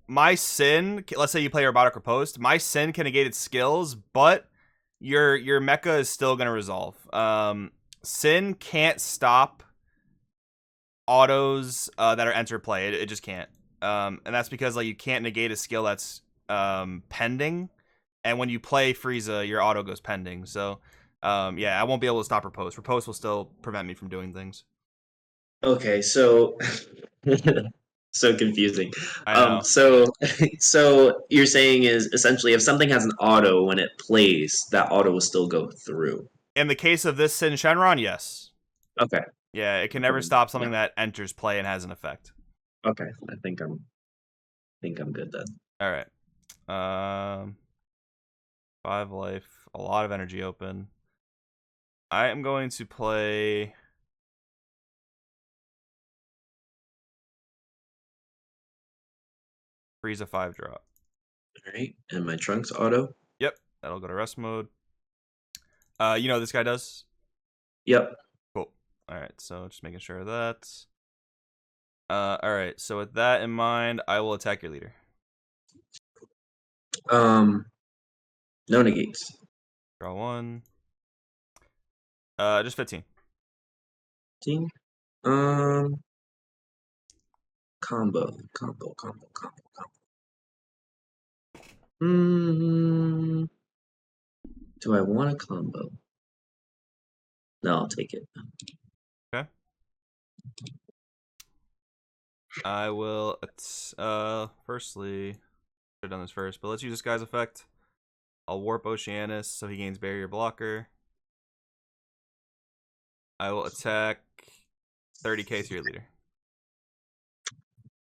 My Sin, let's say you play robotic riposte, my Sin can negate its skills, but your mecha is still gonna resolve. Sin can't stop autos that are enter play. It just can't. And that's because like you can't negate a skill that's pending, and when you play Frieza, your auto goes pending. So yeah, I won't be able to stop riposte. Riposte will still prevent me from doing things. Okay, so so confusing. I know. So so you're saying is essentially if something has an auto when it plays, that auto will still go through. In the case of this Sin Shenron, yes. Okay. Yeah, it can never stop Yeah. something that enters play and has an effect. Okay. I think I'm good then. All right. 5 life, a lot of energy open. I am going to play Frieza 5 drop. All right. And my Trunks auto? Yep, that'll go to rest mode. You know what this guy does? Yep. Cool. All right, so just making sure of that. All right, so with that in mind, I will attack your leader. No negates. Draw 1. Just 15. 15. Combo. Do I want a combo? No, I'll take it. Okay. I will. Firstly, should have done this first, but let's use this guy's effect. I'll warp Oceanus so he gains barrier blocker. I will attack 30k to your leader.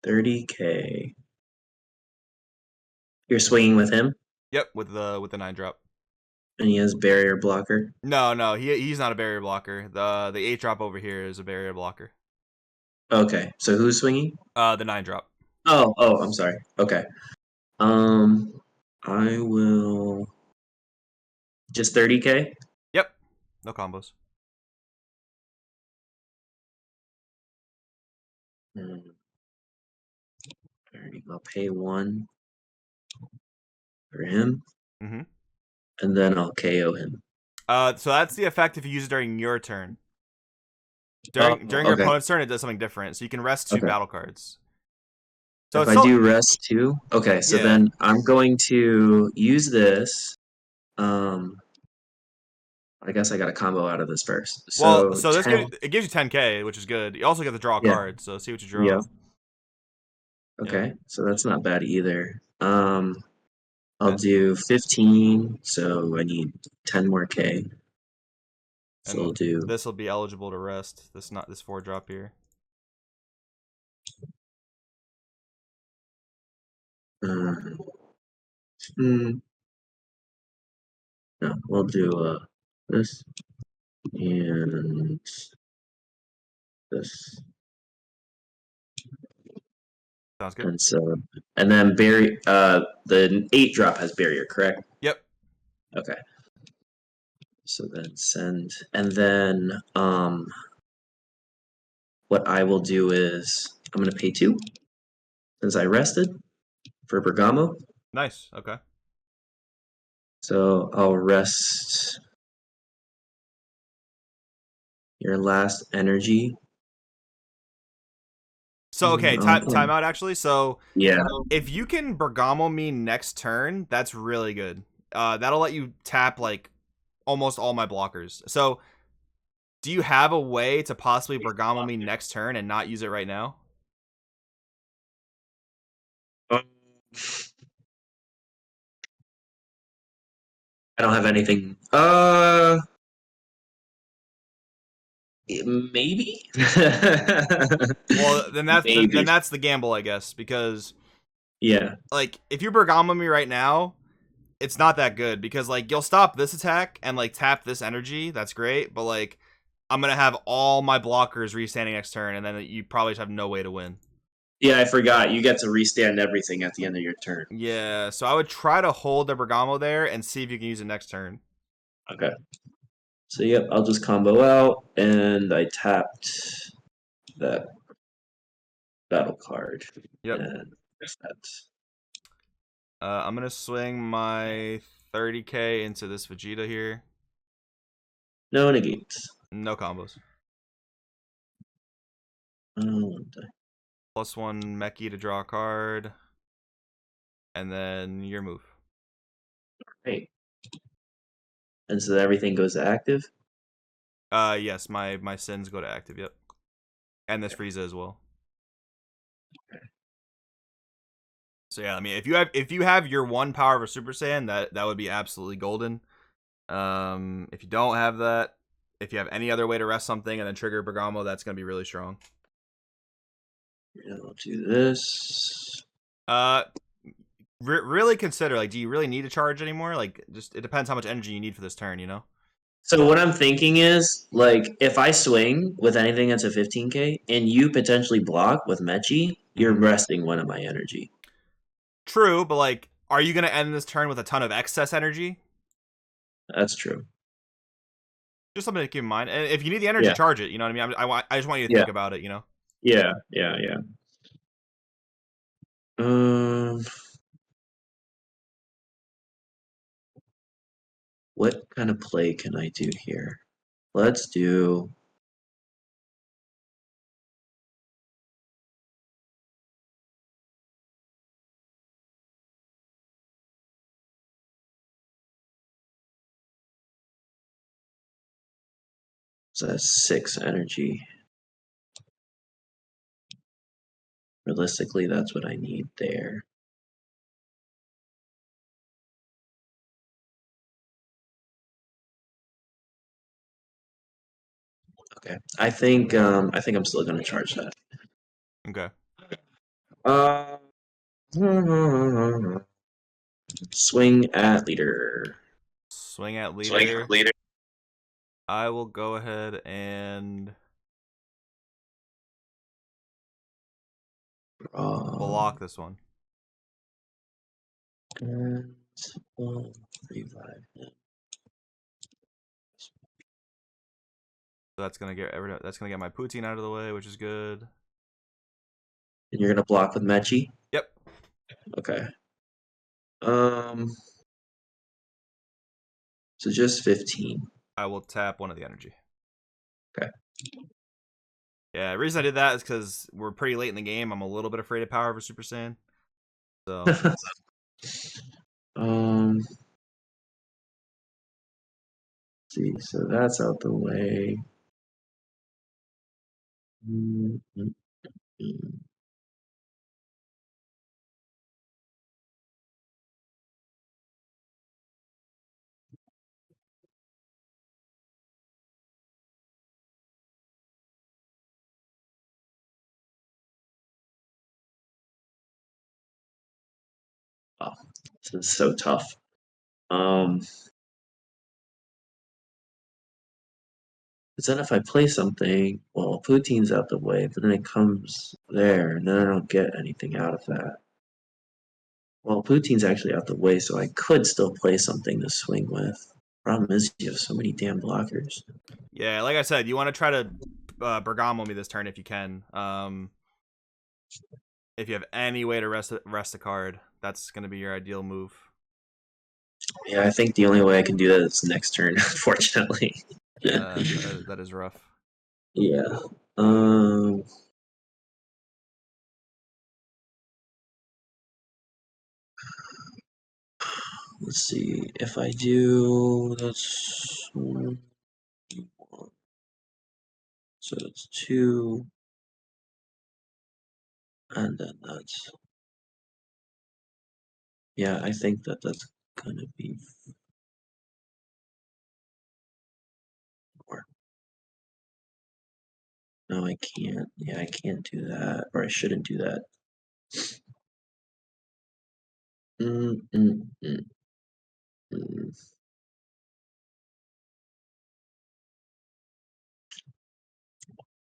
30k. You're swinging with him, Yep, with the 9 drop. and he has barrier blocker. No, he's not a barrier blocker. The 8 drop over here is a barrier blocker. Okay, so who's swinging? The 9 drop. Oh, I'm sorry. Okay. I will just 30k. Yep, no combos. Hmm. 30. I'll pay 1 for him, Mm-hmm. and then I'll KO him. So that's the effect if you use it during your turn. During your Okay. opponent's turn, it does something different. So you can rest 2 Okay. battle cards. So If it's I still, do rest too, okay. So yeah. then I'm going to use this. I guess I got a combo out of this first. Well, So so this 10. gives you 10k, which is good. You also get to draw a Yeah. card. So see what you draw. Yeah. Yeah. Okay. So that's not bad either. I'll And- do 15. So I need 10 more K. So And I'll do. this will be eligible to rest. This 4 drop here. No, we'll do this and this. Sounds good. And so, and then the 8 drop has barrier, correct? Yep. Okay. So then send, and then what I will do is I'm gonna pay 2 since I rested for Bergamo. Nice. Okay. So I'll rest your last energy. So okay, time out actually. So Yeah. if you can Bergamo me next turn, that's really good. That'll let you tap like almost all my blockers. So do you have a way to possibly Bergamo me next turn and not use it right now? I don't have anything. Maybe. Well, then that's Maybe. then that's the gamble, I guess, because Yeah. like if you Bergamo me right now, it's not that good because like you'll stop this attack and like tap this energy. That's great, but like I'm gonna have all my blockers restanding next turn, and then you probably just have no way to win. Yeah, I forgot. You get to restand everything at the end of your turn. Yeah, so I would try to hold the Bergamo there and see if you can use it next turn. Okay. So yep, I'll just combo out, and I tapped that battle card. Yep. And that's I'm gonna swing my 30k into this Vegeta here. no negates. No combos. Oh, +1 Meki to draw a card, and then your move. great. And so everything goes to active. Yes, my sins go to active. Yep, and this Frieza as well. So yeah, I mean, if you have your one power of a Super Saiyan, that would be absolutely golden. If you don't have that, if you have any other way to rest something and then trigger Bergamo, that's gonna be really strong. I'll do this. Really consider, like, do you really need to charge anymore? Like, just it depends how much energy you need for this turn, you know. So what I'm thinking is, like, if I swing with anything that's a 15k and you potentially block with Mechi, you're Mhm. resting one of my energy. True, but like, are you gonna end this turn with a ton of excess energy? That's true. Just something to keep in mind. And if you need the energy, Yeah. charge it. You know what I mean? I just want you to Yeah. think about it. You know. Yeah. Yeah. Yeah. Um, what kind of play can I do here? Let's do. So that's 6 energy. Realistically, that's what I need there. Okay. I think I'm still gonna charge that. Okay. Uh, swing at leader. Swing at Swing leader. at leader. I will go ahead and block this one. And 1, 3, 5. So that's gonna get my Poutine out of the way, which is good. And you're gonna block with Mechi? Yep. Okay. Um so just 15. I will tap one of the energy. Okay. Yeah, the reason I did that is because we're pretty late in the game. I'm a little bit afraid of power of a Super Saiyan. So um see, so that's out the way. Mm, mm, mm. Oh, this is so tough. Um Because then if I play something, well, Poutine's out the way, but then it comes there, and then I don't get anything out of that. Well, Poutine's actually out the way, so I could still play something to swing with. Problem is, you have so many damn blockers. yeah, like I said, you want to try to Bergamo me this turn if you can. If you have any way to rest a card, that's gonna be your ideal move. Yeah, I think the only way I can do that is next turn, unfortunately. Yeah, that is rough. Yeah. Um. Let's see. If I do, that's so it's 2, and then that's yeah. I think that's gonna be 4. No, I can't. Yeah, I can't do that, or I shouldn't do that. Mm, mm, mm, mm.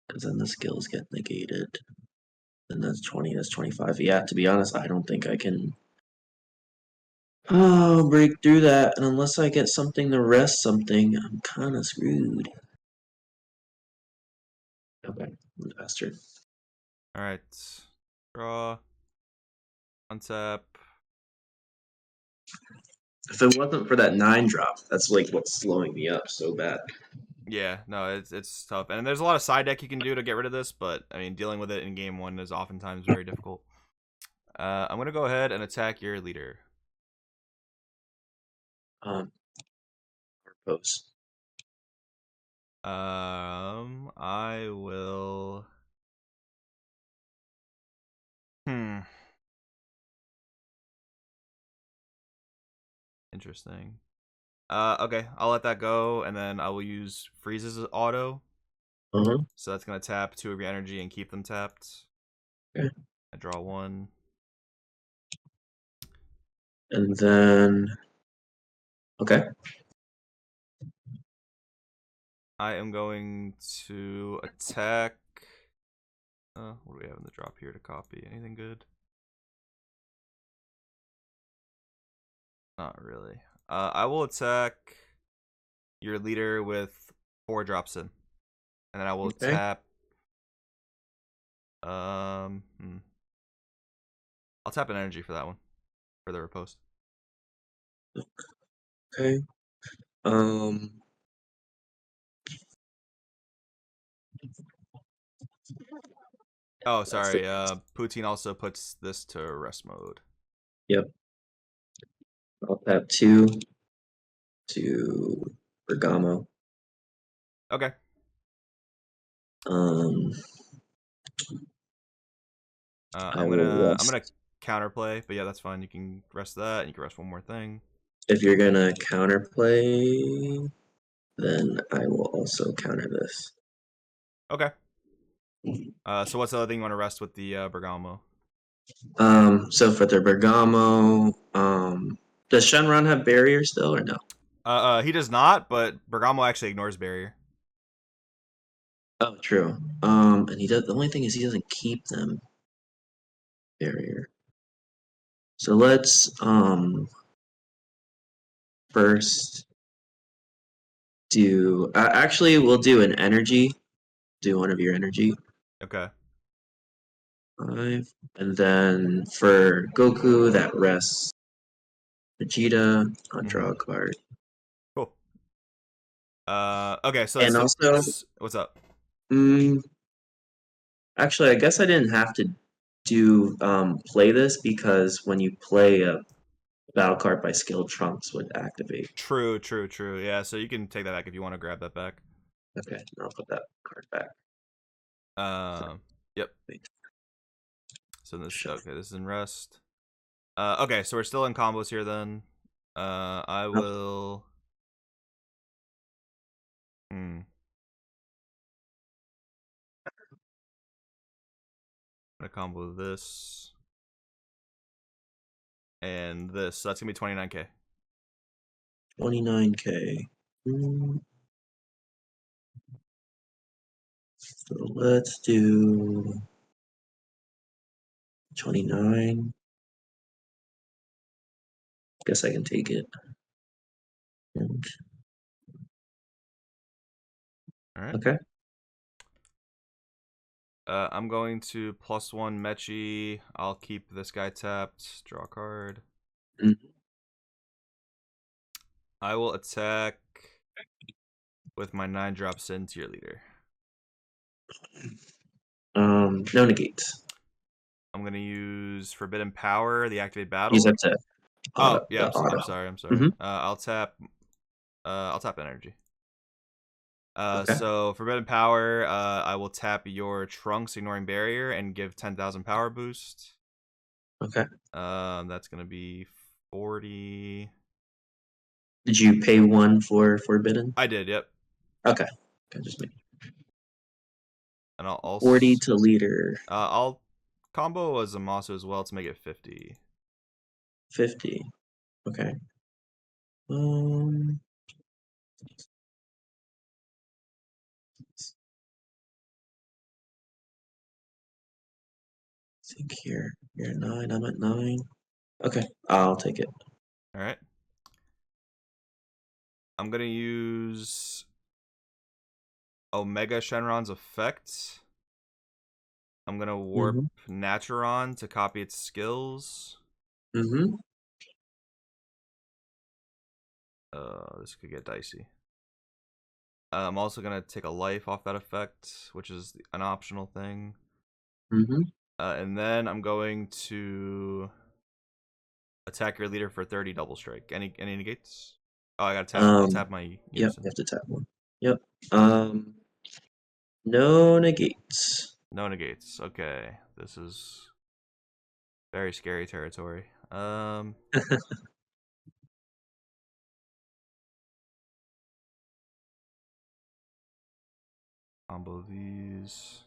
Because then the skills get negated. Then that's 20. That's 25. Yeah, to be honest, I don't think I can break through that. And unless I get something to rest something, I'm kind of screwed. Okay, faster. All right, draw, untap. If it wasn't for that 9 drop, that's like what's slowing me up so bad. Yeah, no, it's tough, and there's a lot of side deck you can do to get rid of this, but I mean, dealing with it in game 1 is oftentimes very difficult. I'm gonna go ahead and attack your leader. Pose. I will. Interesting. Okay, I'll let that go, and then I will use Freeze's auto. Uh-huh. So that's gonna tap 2 of your energy and keep them tapped. Okay. I draw 1. And then, okay. I am going to attack. What do we have in the drop here to copy? Anything good? Not really. I will attack your leader with 4 drops in, and then I will Okay. tap. I'll tap an energy for that one, for the riposte. Okay. Oh, sorry. Poutine also puts this to rest mode. Yep. I'll tap 2 to Bergamo. Okay. I will I'm rest. gonna counterplay, but yeah, that's fine. You can rest that, and you can rest one more thing. If you're gonna counterplay, then I will also counter this. Okay. So what's the other thing you want to rest with the Bergamo? So for the Bergamo, does Shenron have barrier still or no? He does not, but Bergamo actually ignores barrier. Oh, true. And he does. The only thing is he doesn't keep them barrier. So let's first do. Actually, we'll do an energy. Do one of your energy. Okay. 5, and then for Goku, that rests Vegeta. I'll draw a card. Cool. Okay, so And also, what's up? actually, I guess I didn't have to do play this because when you play a battle card by skill, Trunks would activate. True. Yeah, so you can take that back if you want to grab that back. Okay, I'll put that card back. Yep. Wait. So this is in rest. Okay, so we're still in combos here then. I will. I'm gonna combo this and this. So that's gonna be 29k. 29k. So let's do 29. Guess I can take it. And, All right. okay. I'm going to +1 Mechi. I'll keep this guy tapped. Draw a card. Mm-hmm. I will attack with my 9 drops into your leader. No negates. I'm gonna use Forbidden Power, the activate battle. Use that to auto, Oh yeah, auto. I'm sorry. Mm-hmm. I'll tap energy. Okay. So Forbidden Power, I will tap your Trunks ignoring barrier and give 10,000 power boost. Okay. That's gonna be 40. Did you pay 1 for Forbidden? I did. Yep. Okay. Just make And I'll also 40 to leader. I'll combo a Zamasu as well to make it 50. 50. Okay. Um. think here. You're at 9. I'm at 9. Okay, I'll take it. All right. I'm gonna use Omega Shenron's effect. I'm gonna warp Naturon to copy its skills. Mm-hmm. This could get dicey. I'm also gonna take a life off that effect, which is an optional thing. Mm-hmm. And then I'm going to attack your leader for 30 double strike. Any negates? Oh, I gotta tap. I'll tap my Yep, unison. you have to tap one. Yep. No negates. No negates. Okay, this is very scary territory. Combo these.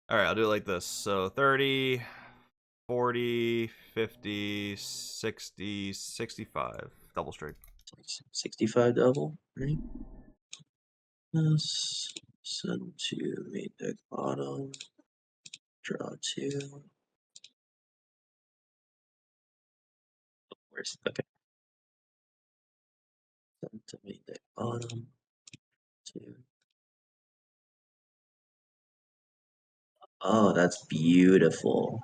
All right, I'll do it like this. So 30, 40, 50, 60, 65. Double strike. 65 double, right? Send to main deck bottom. Draw 2. Where's okay? Send to main deck bottom. 2. Oh, that's beautiful.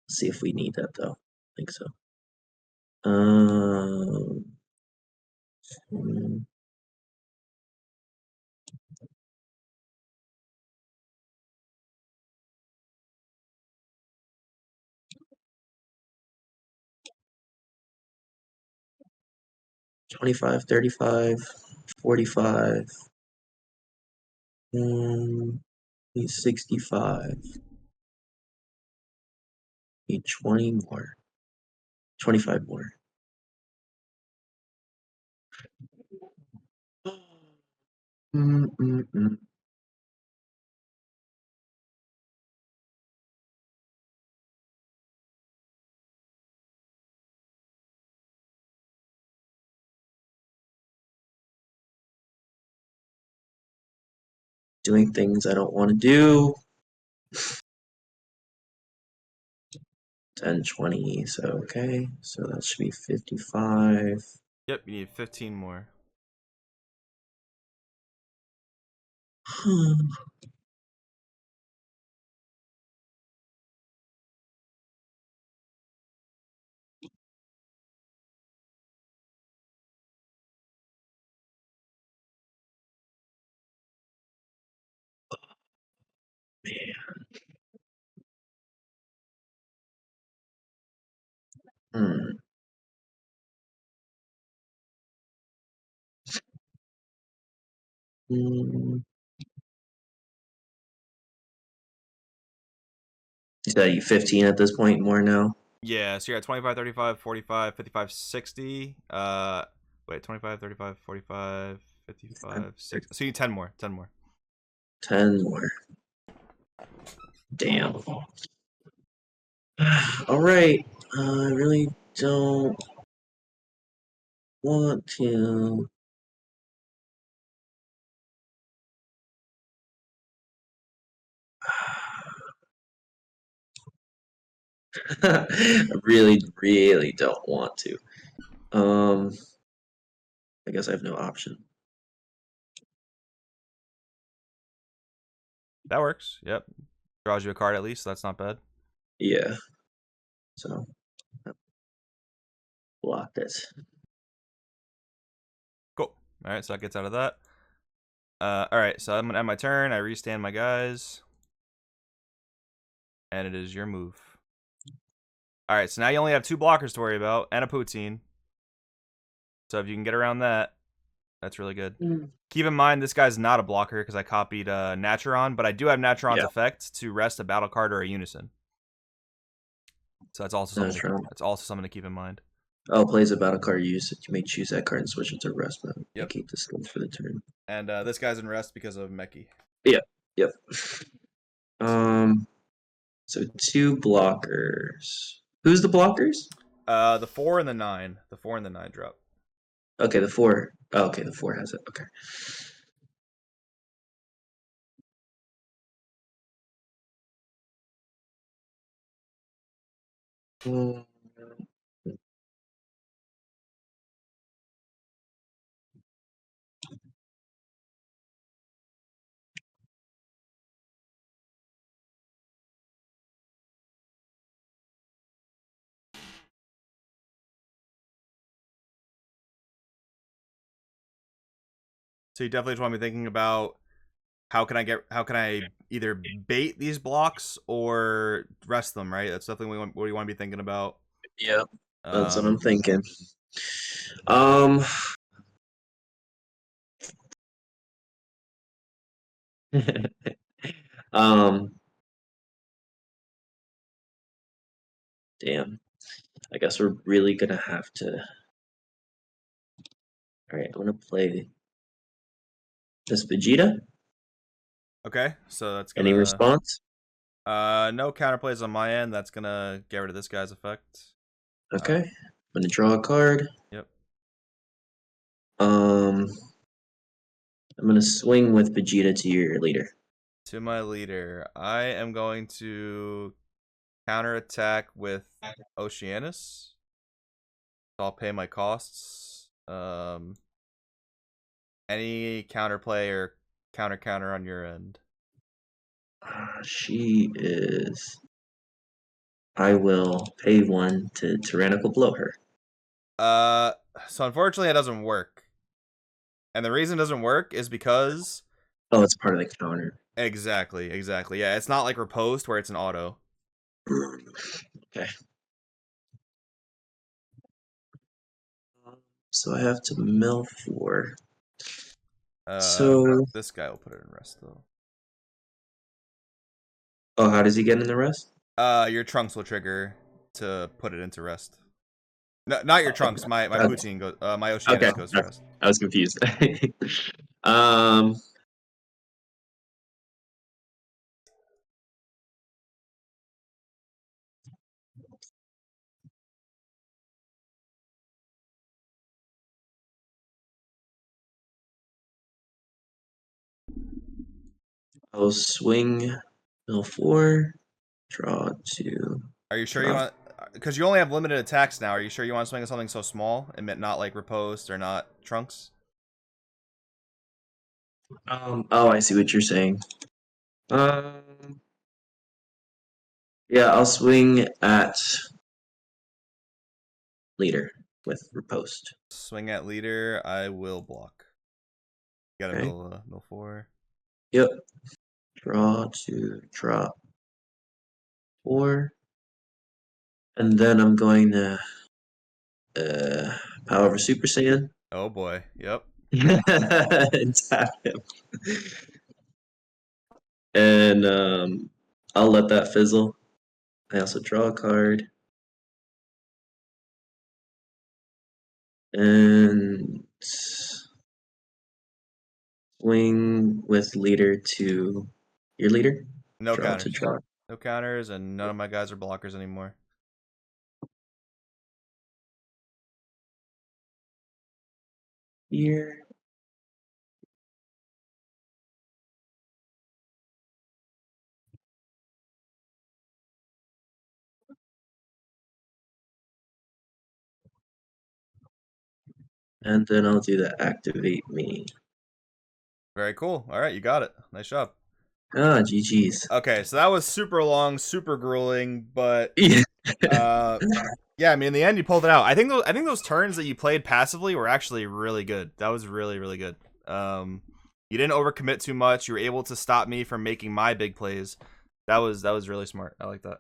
See if we need that though. I think so. 25, 35, 45. 65. Need 20 more. 25 more. Doing things I don't want to do. 10, 20, so okay. So that should be 55. Yep, you need 15 more. Hmm. Is that you 15 at this point more now? Yeah, so you're at 25, 35, 45, 55, 60. Wait, 25, 35, 45, 55, 60. So you need 10 more. 10 more. 10 more. Damn. All right. I really don't want to. I really, really don't want to. I guess I have no option. That works. Yep. Draws you a card at least. So that's not bad. Yeah. So block this. Cool. All right, so that gets out of that. All right, so I'm gonna end my turn. I restand my guys, and it is your move. All right, so now you only have 2 blockers to worry about and a poutine. So if you can get around that, that's really good. Keep in mind this guy's not a blocker because I copied Naturon, but I do have Naturon's effect to rest a battle card or a unison. So that's also something to keep in mind. Oh, plays a battle card use. You may choose that card and switch it to rest mode. Yep. Keep the skill for the turn. And this guy's in rest because of Meki. Yep. Yep. So 2 blockers. Who's the blockers? The 4 and the 9. The 4 and the 9 drop. Okay, the 4. Oh, okay, the 4 has it. Okay. Mm. So you definitely just want to be thinking about how can I either bait these blocks or rest them, right? That's definitely what you want to be thinking about. Yeah, that's what I'm thinking. um, damn. I guess we're really gonna have to. All right, I'm gonna play this Vegeta. Okay, so that's Any gonna response? no counterplays on my end. That's gonna get rid of this guy's effect. Okay, I'm gonna draw a card. Yep. I'm gonna swing with Vegeta to your leader. To my leader, I am going to counterattack with Oceanus. So I'll pay my costs. Any counterplay or counter on your end. She is. I will pay 1 to tyrannical blow her. So unfortunately, it doesn't work. And the reason it doesn't work is because. Oh, it's part of the counter. Exactly. Yeah, it's not like Riposte where it's an auto. Okay. So I have to mill 4. So this guy will put it in rest though. oh, how does he get in the rest? Your Trunks will trigger to put it into rest. No, not your Trunks. My Poutine goes. My Oceanus goes to rest. I was confused. um. I'll swing mill 4, draw 2. Are you sure you want? Because you only have limited attacks now. Are you sure you want to swing at something so small and not like Riposte or not Trunks? Oh, I see what you're saying. Yeah, I'll swing at leader with riposte. Swing at leader. I will block. You got a mill 4. Yep. Draw to drop 4. And then I'm going to Power over Super Saiyan. Oh boy. Yep. And tap him. And I'll let that fizzle. I also draw a card. And swing with leader to your leader. No Draw counters. to draw. No counters, and none of my guys are blockers anymore. Here. And then I'll do the activate me. Very cool. All right, you got it. Nice job. Ah, GG's. Okay, so that was super long, super grueling, but yeah, I mean, in the end, you pulled it out. I think those turns that you played passively were actually really good. That was really, really good. You didn't overcommit too much. You were able to stop me from making my big plays. That was really smart. I like that.